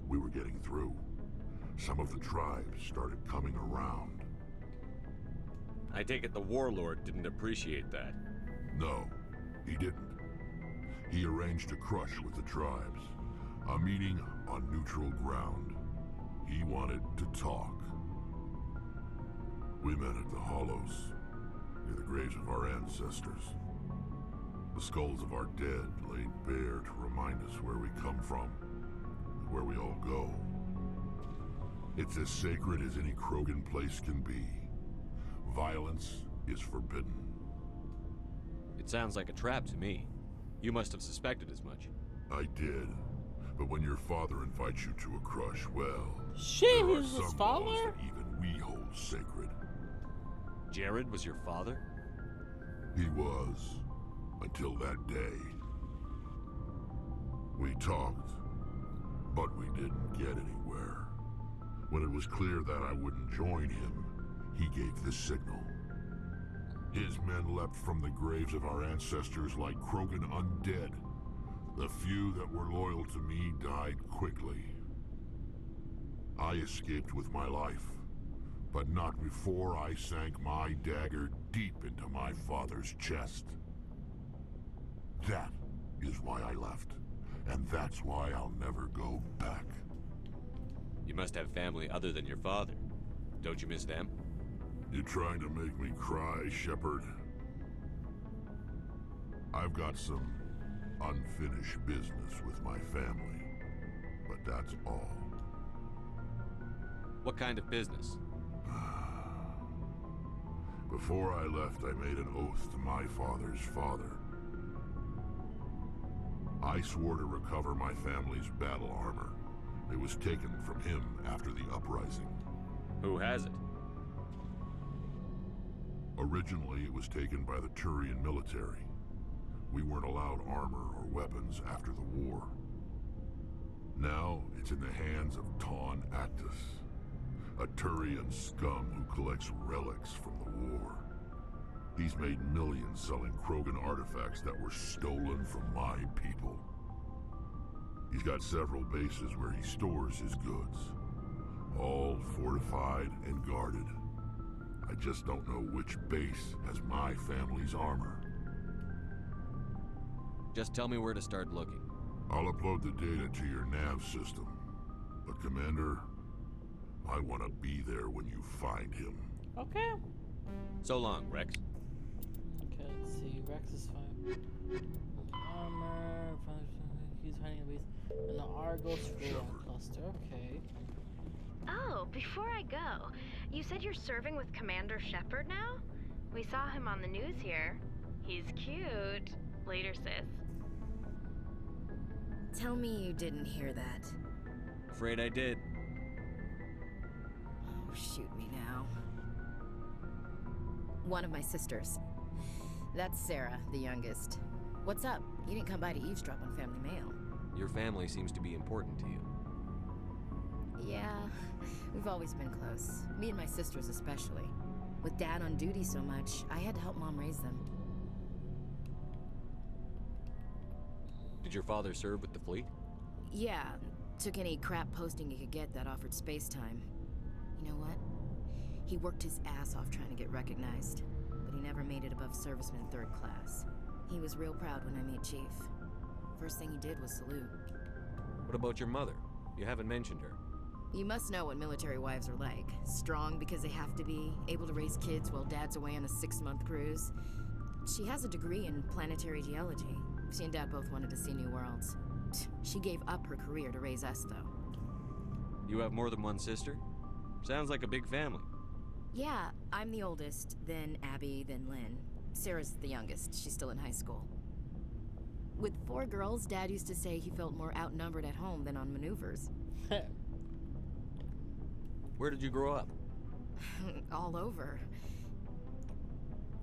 Speaker 2: we were getting through. some of the tribes started coming around.
Speaker 5: I take it the warlord didn't appreciate that.
Speaker 2: No, he didn't. He arranged a crush with the tribes, a meeting on neutral ground. He wanted to talk. We met at the Hollows, near the graves of our ancestors. The skulls of our dead laid bare to remind us where we come from, and where we all go. It's as sacred as any Krogan place can be. Violence is forbidden.
Speaker 5: It sounds like a trap to me. You must have suspected as much.
Speaker 2: I did. But when your father invites you to a crush, well...
Speaker 1: Shit,
Speaker 2: there are
Speaker 1: he's his
Speaker 2: some
Speaker 1: father?
Speaker 2: laws that even we hold sacred.
Speaker 5: Jared was your father?
Speaker 2: He was. Until that day. We talked, but we didn't get anywhere. When it was clear that I wouldn't join him, he gave the signal. His men leapt from the graves of our ancestors like Krogan undead. The few that were loyal to me died quickly. I escaped with my life, but not before I sank my dagger deep into my father's chest. That is why I left, and that's why I'll never go back.
Speaker 5: You must have family other than your father. Don't you miss them?
Speaker 2: You trying to make me cry, Shepard? I've got some unfinished business with my family, but that's all.
Speaker 5: What kind of business?
Speaker 2: Before I left, I made an oath to my father's father. I swore to recover my family's battle armor. It was taken from him after the uprising.
Speaker 5: Who has it?
Speaker 2: Originally, it was taken by the Turian military. We weren't allowed armor or weapons after the war. Now, it's in the hands of Taun Actus, a Turian scum who collects relics from the war. He's made millions selling Krogan artifacts that were stolen from my people. He's got several bases where he stores his goods, all fortified and guarded. I just don't know which base has my family's armor.
Speaker 5: Just tell me where to start looking.
Speaker 2: I'll upload the data to your nav system. But Commander, I want to be there when you find him.
Speaker 1: Okay.
Speaker 5: So long, Rex.
Speaker 1: Okay, let's see. Rex is fine. Armor. He's hiding a base in the Argos Freon cluster. Okay.
Speaker 17: Oh, before I go, you said you're serving with Commander Shepard now? We saw him on the news here. He's cute. Later, sis.
Speaker 12: Tell me you didn't hear that.
Speaker 5: Afraid I did.
Speaker 12: Oh, shoot me now. One of my sisters. That's Sarah, the youngest. What's up? You didn't come by to eavesdrop on family mail.
Speaker 5: Your family seems to be important to you.
Speaker 12: Yeah, we've always been close. Me and my sisters especially. With Dad on duty so much, I had to help Mom raise them.
Speaker 5: Did your father serve with the fleet?
Speaker 12: Yeah, took any crap posting he could get that offered space time. You know what? He worked his ass off trying to get recognized, but he never made it above serviceman 3rd class. He was real proud when I met Chief. First thing he did was salute.
Speaker 5: What about your mother? You haven't mentioned her.
Speaker 12: You must know what military wives are like. Strong because they have to be, able to raise kids while Dad's away on a 6-month cruise. She has a degree in planetary geology. She and Dad both wanted to see new worlds. She gave up her career to raise us, though.
Speaker 5: You have more than one sister? Sounds like a big family.
Speaker 12: Yeah, I'm the oldest, then Abby, then Lynn. Sarah's the youngest. She's still in high school. With 4 girls, Dad used to say he felt more outnumbered at home than on maneuvers.
Speaker 5: Where did you grow up?
Speaker 12: All over.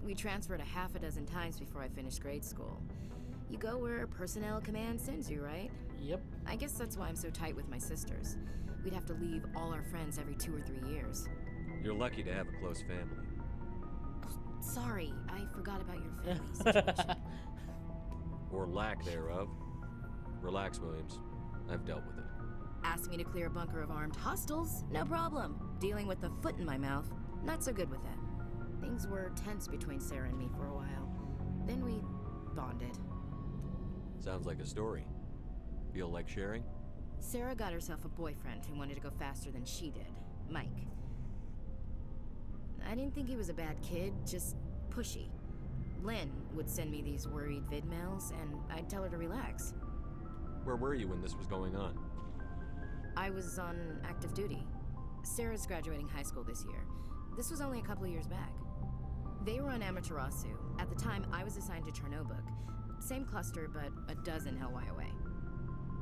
Speaker 12: We transferred a half a dozen times before I finished grade school. You go where personnel command sends you, right?
Speaker 1: Yep.
Speaker 12: I guess that's why I'm so tight with my sisters. We'd have to leave all our friends every 2 or 3 years.
Speaker 5: You're lucky to have a close family.
Speaker 12: Sorry, I forgot about your family situation.
Speaker 5: Or lack thereof. Relax, Williams. I've dealt with it.
Speaker 12: Ask me to clear a bunker of armed hostiles? No problem. Dealing with a foot in my mouth? Not so good with that. Things were tense between Sarah and me for a while. Then we bonded.
Speaker 5: Sounds like a story. Feel like sharing?
Speaker 12: Sarah got herself a boyfriend who wanted to go faster than she did, Mike. I didn't think he was a bad kid, just pushy. Lynn would send me these worried vidmails, and I'd tell her to relax.
Speaker 5: Where were you when this was going on?
Speaker 12: I was on active duty. Sarah's graduating high school this year. This was only a couple of years back. They were on Amaterasu. At the time, I was assigned to Chernobog. Same cluster, but a dozen LY away.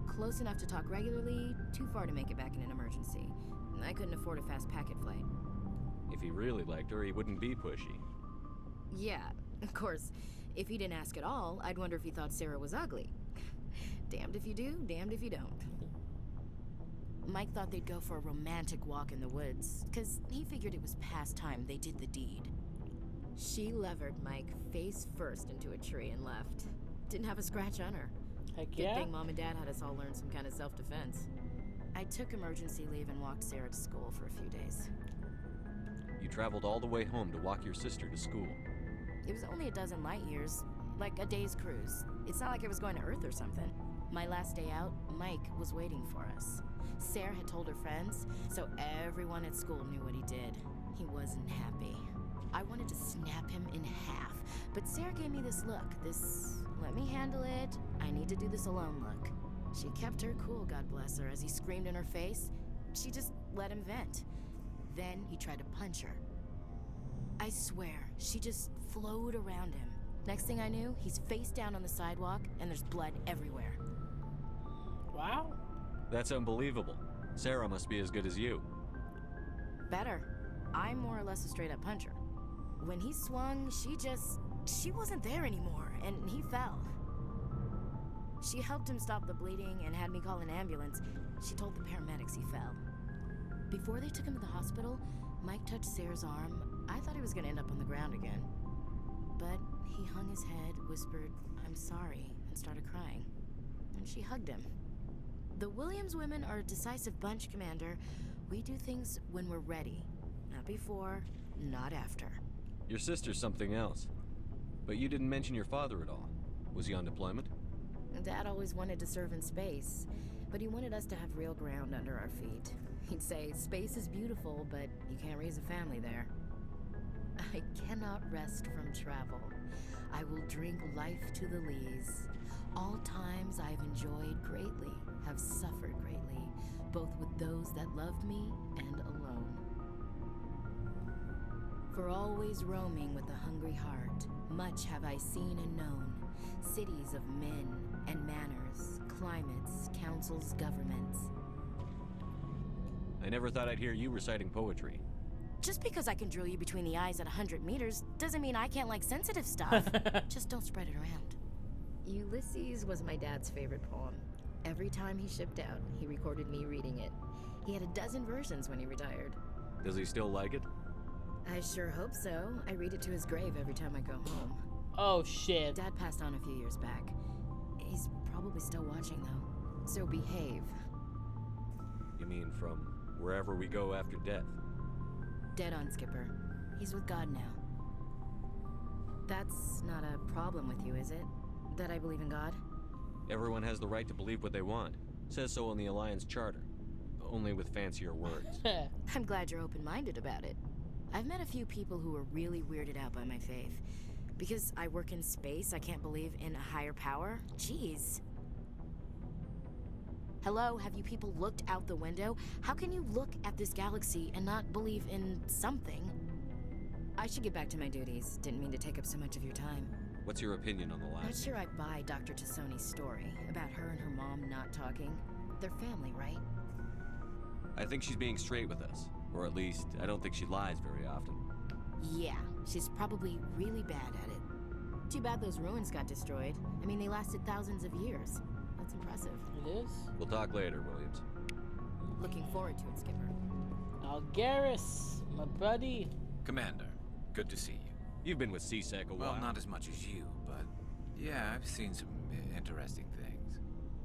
Speaker 12: Close enough to talk regularly, too far to make it back in an emergency. I couldn't afford a fast packet flight.
Speaker 5: If he really liked her, he wouldn't be pushy.
Speaker 12: Yeah, of course. If he didn't ask at all, I'd wonder if he thought Sarah was ugly. Damned if you do, damned if you don't. Mike thought they'd go for a romantic walk in the woods, because he figured it was past time they did the deed. She levered Mike face first into a tree and left. Didn't have a scratch on her.
Speaker 1: Heck
Speaker 12: Good
Speaker 1: yeah.
Speaker 12: thing Mom and Dad had us all learn some kind of self-defense. I took emergency leave and walked Sarah to school for a few days.
Speaker 5: You traveled all the way home to walk your sister to school.
Speaker 12: It was only a dozen light years, like a day's cruise. It's not like I was going to Earth or something. My last day out, Mike was waiting for us. Sarah had told her friends, so everyone at school knew what he did. He wasn't happy. I wanted to snap him in half, but Sarah gave me this look, this let me handle it, I need to do this alone look. She kept her cool, God bless her, as he screamed in her face. She just let him vent. Then he tried to punch her. I swear, she just flowed around him. Next thing I knew, he's face down on the sidewalk, and there's blood everywhere.
Speaker 1: Wow.
Speaker 5: That's unbelievable. Sarah must be as good as you.
Speaker 12: Better. I'm more or less a straight-up puncher. When he swung, she wasn't there anymore, and he fell. She helped him stop the bleeding and had me call an ambulance. She told the paramedics he fell. Before they took him to the hospital, Mike touched Sarah's arm. I thought he was gonna end up on the ground again. But he hung his head, whispered, "I'm sorry," and started crying. And she hugged him. The Williams women are a decisive bunch, Commander. We do things when we're ready. Not before, not after.
Speaker 5: Your sister's something else. But you didn't mention your father at all. Was he on deployment?
Speaker 12: Dad always wanted to serve in space, but he wanted us to have real ground under our feet. He'd say, space is beautiful, but you can't raise a family there. I cannot rest from travel. I will drink life to the lees. All times I've enjoyed greatly, have suffered greatly, both with those that loved me and alone. For always roaming with a hungry heart, much have I seen and known, cities of men and manners, climates, councils, governments.
Speaker 5: I never thought I'd hear you reciting poetry.
Speaker 12: Just because I can drill you between the eyes at 100 meters doesn't mean I can't like sensitive stuff. Just don't spread it around. Ulysses was my dad's favorite poem. Every time he shipped out, he recorded me reading it. He had a dozen versions when he retired.
Speaker 5: Does he still like it?
Speaker 12: I sure hope so. I read it to his grave every time I go home.
Speaker 1: Oh, shit.
Speaker 12: Dad passed on a few years back. He's probably still watching, though. So behave.
Speaker 5: You mean from wherever we go after death?
Speaker 12: Dead on, Skipper. He's with God now. That's not a problem with you, is it? That I believe in God?
Speaker 5: Everyone has the right to believe what they want. Says so in the Alliance Charter. Only with fancier words.
Speaker 12: I'm glad you're open-minded about it. I've met a few people who are really weirded out by my faith. Because I work in space, I can't believe in a higher power? Jeez. Hello, have you people looked out the window? How can you look at this galaxy and not believe in something? I should get back to my duties. Didn't mean to take up so much of your time.
Speaker 5: What's your opinion on the last?
Speaker 12: Not sure I buy Dr. Tassoni's story about her and her mom not talking. They're family, right?
Speaker 5: I think she's being straight with us. Or at least, I don't think she lies very often.
Speaker 12: Yeah, she's probably really bad at it. Too bad those ruins got destroyed. I mean, they lasted thousands of years. That's impressive.
Speaker 1: It is?
Speaker 5: We'll talk later, Williams.
Speaker 12: Looking forward to it, Skipper.
Speaker 1: Algaris, my buddy.
Speaker 3: Commander, good to see you.
Speaker 5: You've been with CSEC a while.
Speaker 3: Well, not as much as you, but yeah, I've seen some interesting things.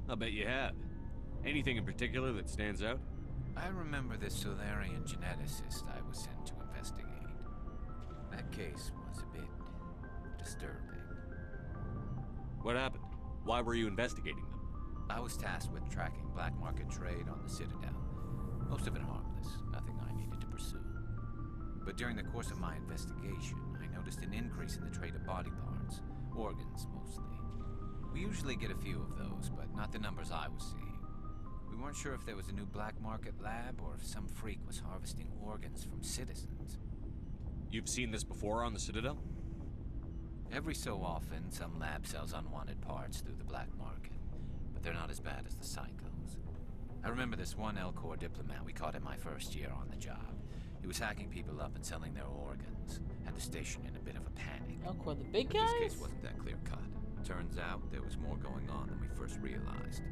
Speaker 5: I'll bet you have. Anything in particular that stands out?
Speaker 3: I remember this Solarian geneticist I was sent to investigate. That case was a bit disturbing.
Speaker 5: What happened? Why were you investigating them?
Speaker 3: I was tasked with tracking black market trade on the Citadel. Most of it harmless, nothing I needed to pursue. But during the course of my investigation, I noticed an increase in the trade of body parts, organs mostly. We usually get a few of those, but not the numbers I was seeing. We weren't sure if there was a new black market lab or if some freak was harvesting organs from citizens.
Speaker 5: You've seen this before on the Citadel?
Speaker 3: Every so often, some lab sells unwanted parts through the black market, but they're not as bad as the psychos. I remember this one L-Corps diplomat we caught in my first year on the job. He was hacking people up and selling their organs. Had the station in a bit of a panic.
Speaker 1: L-Corps, the big
Speaker 3: But
Speaker 1: guys?
Speaker 3: this case wasn't that clear-cut. Turns out there was more going on than we first realized.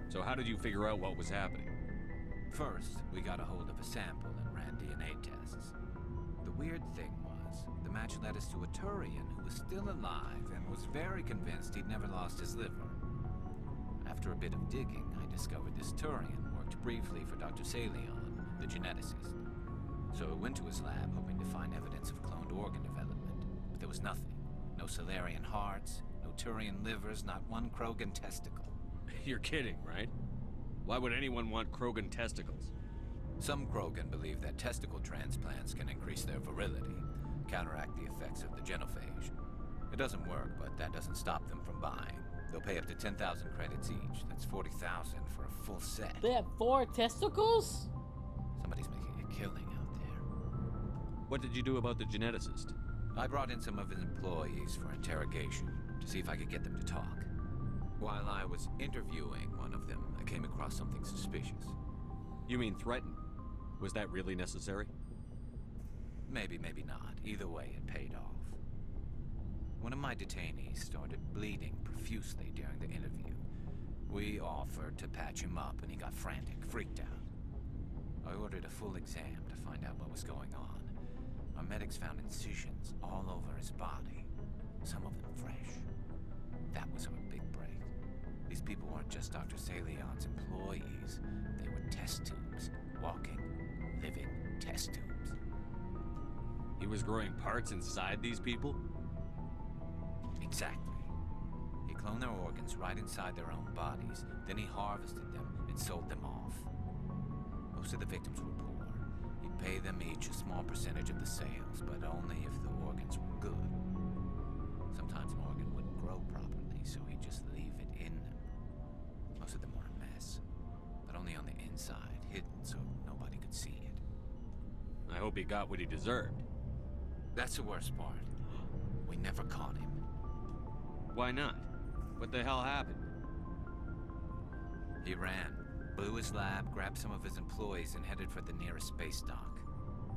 Speaker 5: So how did you figure out what was happening?
Speaker 3: First, we got a hold of a sample and ran DNA tests. The weird thing was, the match led us to a Turian who was still alive and was very convinced he'd never lost his liver. After a bit of digging, I discovered this Turian worked briefly for Dr. Salion, the geneticist. So I went to his lab hoping to find evidence of cloned organ development, but there was nothing. No Solarian hearts, no Turian livers, not one Krogan testicle.
Speaker 5: You're kidding, right? Why would anyone want Krogan testicles?
Speaker 3: Some Krogan believe that testicle transplants can increase their virility, counteract the effects of the genophage. It doesn't work, but that doesn't stop them from buying. They'll pay up to 10,000 credits each. That's 40,000 for a full set.
Speaker 1: They have 4 testicles?
Speaker 3: Somebody's making a killing out there.
Speaker 5: What did you do about the geneticist?
Speaker 3: I brought in some of his employees for interrogation to see if I could get them to talk. While I was interviewing one of them, I came across something suspicious.
Speaker 5: You mean threatened? Was that really necessary?
Speaker 3: Maybe, maybe not. Either way, it paid off. One of my detainees started bleeding profusely during the interview. We offered to patch him up, and he got frantic, freaked out. I ordered a full exam to find out what was going on. Our medics found incisions all over his body, some of them fresh. That was our big break. These people weren't just Dr. Salion's employees. They were test tubes. Walking, living test tubes.
Speaker 5: He was growing parts inside these people?
Speaker 3: Exactly. He cloned their organs right inside their own bodies. Then he harvested them and sold them off. Most of the victims were poor. He'd pay them each a small percentage of the sales, but only if the organs were good. Sometimes an organ wouldn't grow properly, so he'd just leave it in them. Most of them were a mess, but only on the inside, hidden so nobody could see it.
Speaker 5: I hope he got what he deserved.
Speaker 3: That's the worst part. We never caught him.
Speaker 5: Why not? What the hell happened?
Speaker 3: He ran, blew his lab, grabbed some of his employees, and headed for the nearest space dock.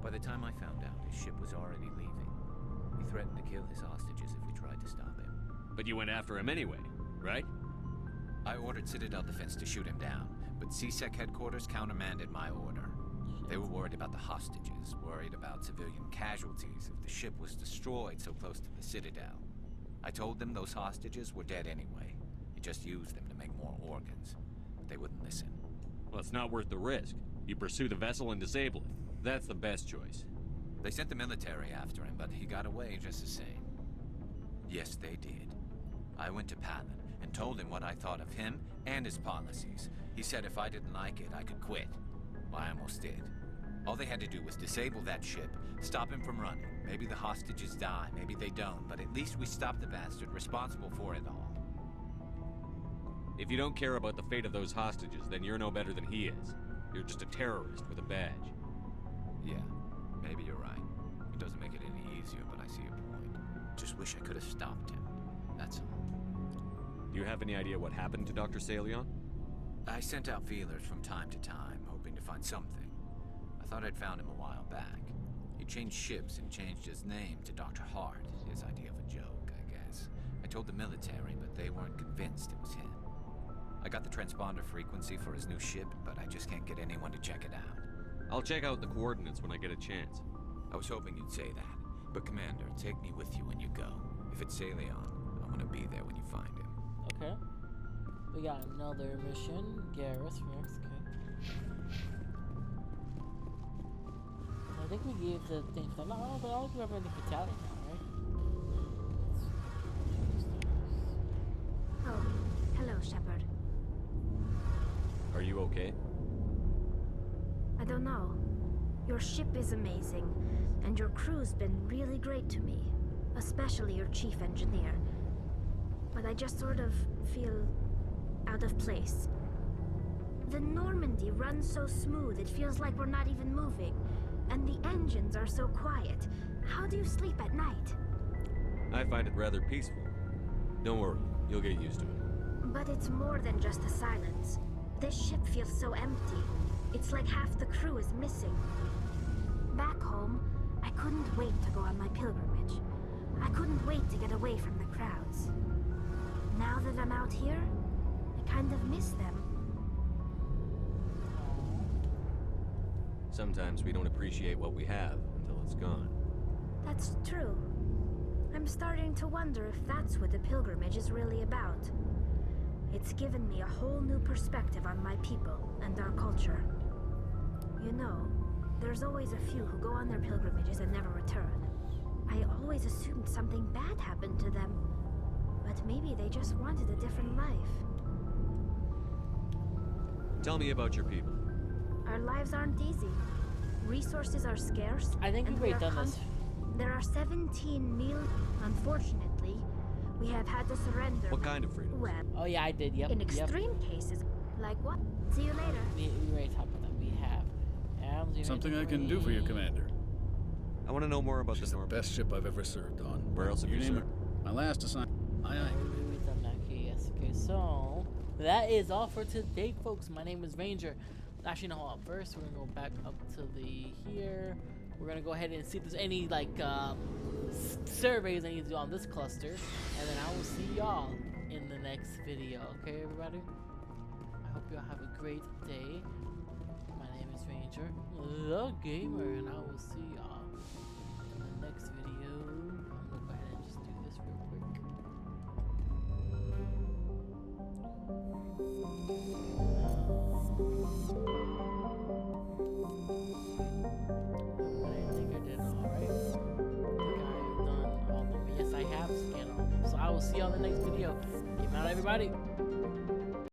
Speaker 3: By the time I found out, his ship was already leaving. He threatened to kill his hostages if we tried to stop him.
Speaker 5: But you went after him anyway, right?
Speaker 3: I ordered Citadel Defense to shoot him down, but CSEC headquarters countermanded my order. They were worried about the hostages, worried about civilian casualties if the ship was destroyed so close to the Citadel. I told them those hostages were dead anyway. He just used them to make more organs. But they wouldn't listen.
Speaker 5: Well, it's not worth the risk. You pursue the vessel and disable it. That's the best choice.
Speaker 3: They sent the military after him, but he got away just the same. Yes, they did. I went to Palin and told him what I thought of him and his policies. He said if I didn't like it, I could quit. Well, I almost did. All they had to do was disable that ship, stop him from running. Maybe the hostages die, maybe they don't, but at least we stopped the bastard responsible for it all.
Speaker 5: If you don't care about the fate of those hostages, then you're no better than he is. You're just a terrorist with a badge.
Speaker 3: Yeah, maybe you're right. It doesn't make it any easier, but I see your point. Just wish I could have stopped him. That's all.
Speaker 5: Do you have any idea what happened to Dr. Salion?
Speaker 3: I sent out feelers from time to time, hoping to find something. I thought I'd found him a while back. He changed ships and changed his name to Dr. Hart, his idea of a joke, I guess. I told the military, but they weren't convinced it was him. I got the transponder frequency for his new ship, but I just can't get anyone to check it out.
Speaker 5: I'll check out the coordinates when I get a chance.
Speaker 3: I was hoping you'd say that. But Commander, take me with you when you go. If it's Salion, I'm gonna be there when you find him.
Speaker 1: Okay. We got another mission. Garrus, okay. I think we gave the thing. I don't remember the battalion now, right?
Speaker 9: Oh, hello, Shepard.
Speaker 5: Are you okay?
Speaker 9: I don't know. Your ship is amazing, and your crew's been really great to me, especially your chief engineer. But I just sort of feel out of place. The Normandy runs so smooth, it feels like we're not even moving. And the engines are so quiet. How do you sleep at night?
Speaker 5: I find it rather peaceful. Don't worry, you'll get used to it.
Speaker 9: But it's more than just the silence. This ship feels so empty. It's like half the crew is missing. Back home, I couldn't wait to go on my pilgrimage. I couldn't wait to get away from the crowds. Now that I'm out here, I kind of miss them.
Speaker 5: Sometimes we don't appreciate what we have until it's gone.
Speaker 9: That's true. I'm starting to wonder if that's what the pilgrimage is really about. It's given me a whole new perspective on my people and our culture. You know, there's always a few who go on their pilgrimages and never return. I always assumed something bad happened to them, but maybe they just wanted a different life.
Speaker 5: Tell me about your people.
Speaker 9: Our lives aren't easy. Resources are scarce.
Speaker 1: I think we've already done this.
Speaker 9: There are 17 million. Unfortunately, we have had to surrender.
Speaker 5: What kind of freedom?
Speaker 9: Well,
Speaker 1: oh yeah, I did. Yep.
Speaker 9: In extreme cases, like what? See you later.
Speaker 1: We already talked about that. We have.
Speaker 18: Something I can do for you, Commander.
Speaker 5: I want to know more about
Speaker 18: She's the best ship I've ever served on.
Speaker 5: Where else have you served?
Speaker 18: My last assignment. Aye.
Speaker 1: We've done that. Okay, yes. Okay, so that is all for today, folks. My name is Ranger. Actually, no, hold on. First, we're gonna go back up to the here. We're gonna go ahead and see if there's any like surveys I need to do on this cluster, and then I will see y'all in the next video. Okay, everybody. I hope y'all have a great day. My name is Ranger, the gamer, and I will see y'all in the next video. I'm gonna go ahead and just do this real quick. Yes, I have scanned all of them. So I will see you on the next video. Game out, everybody.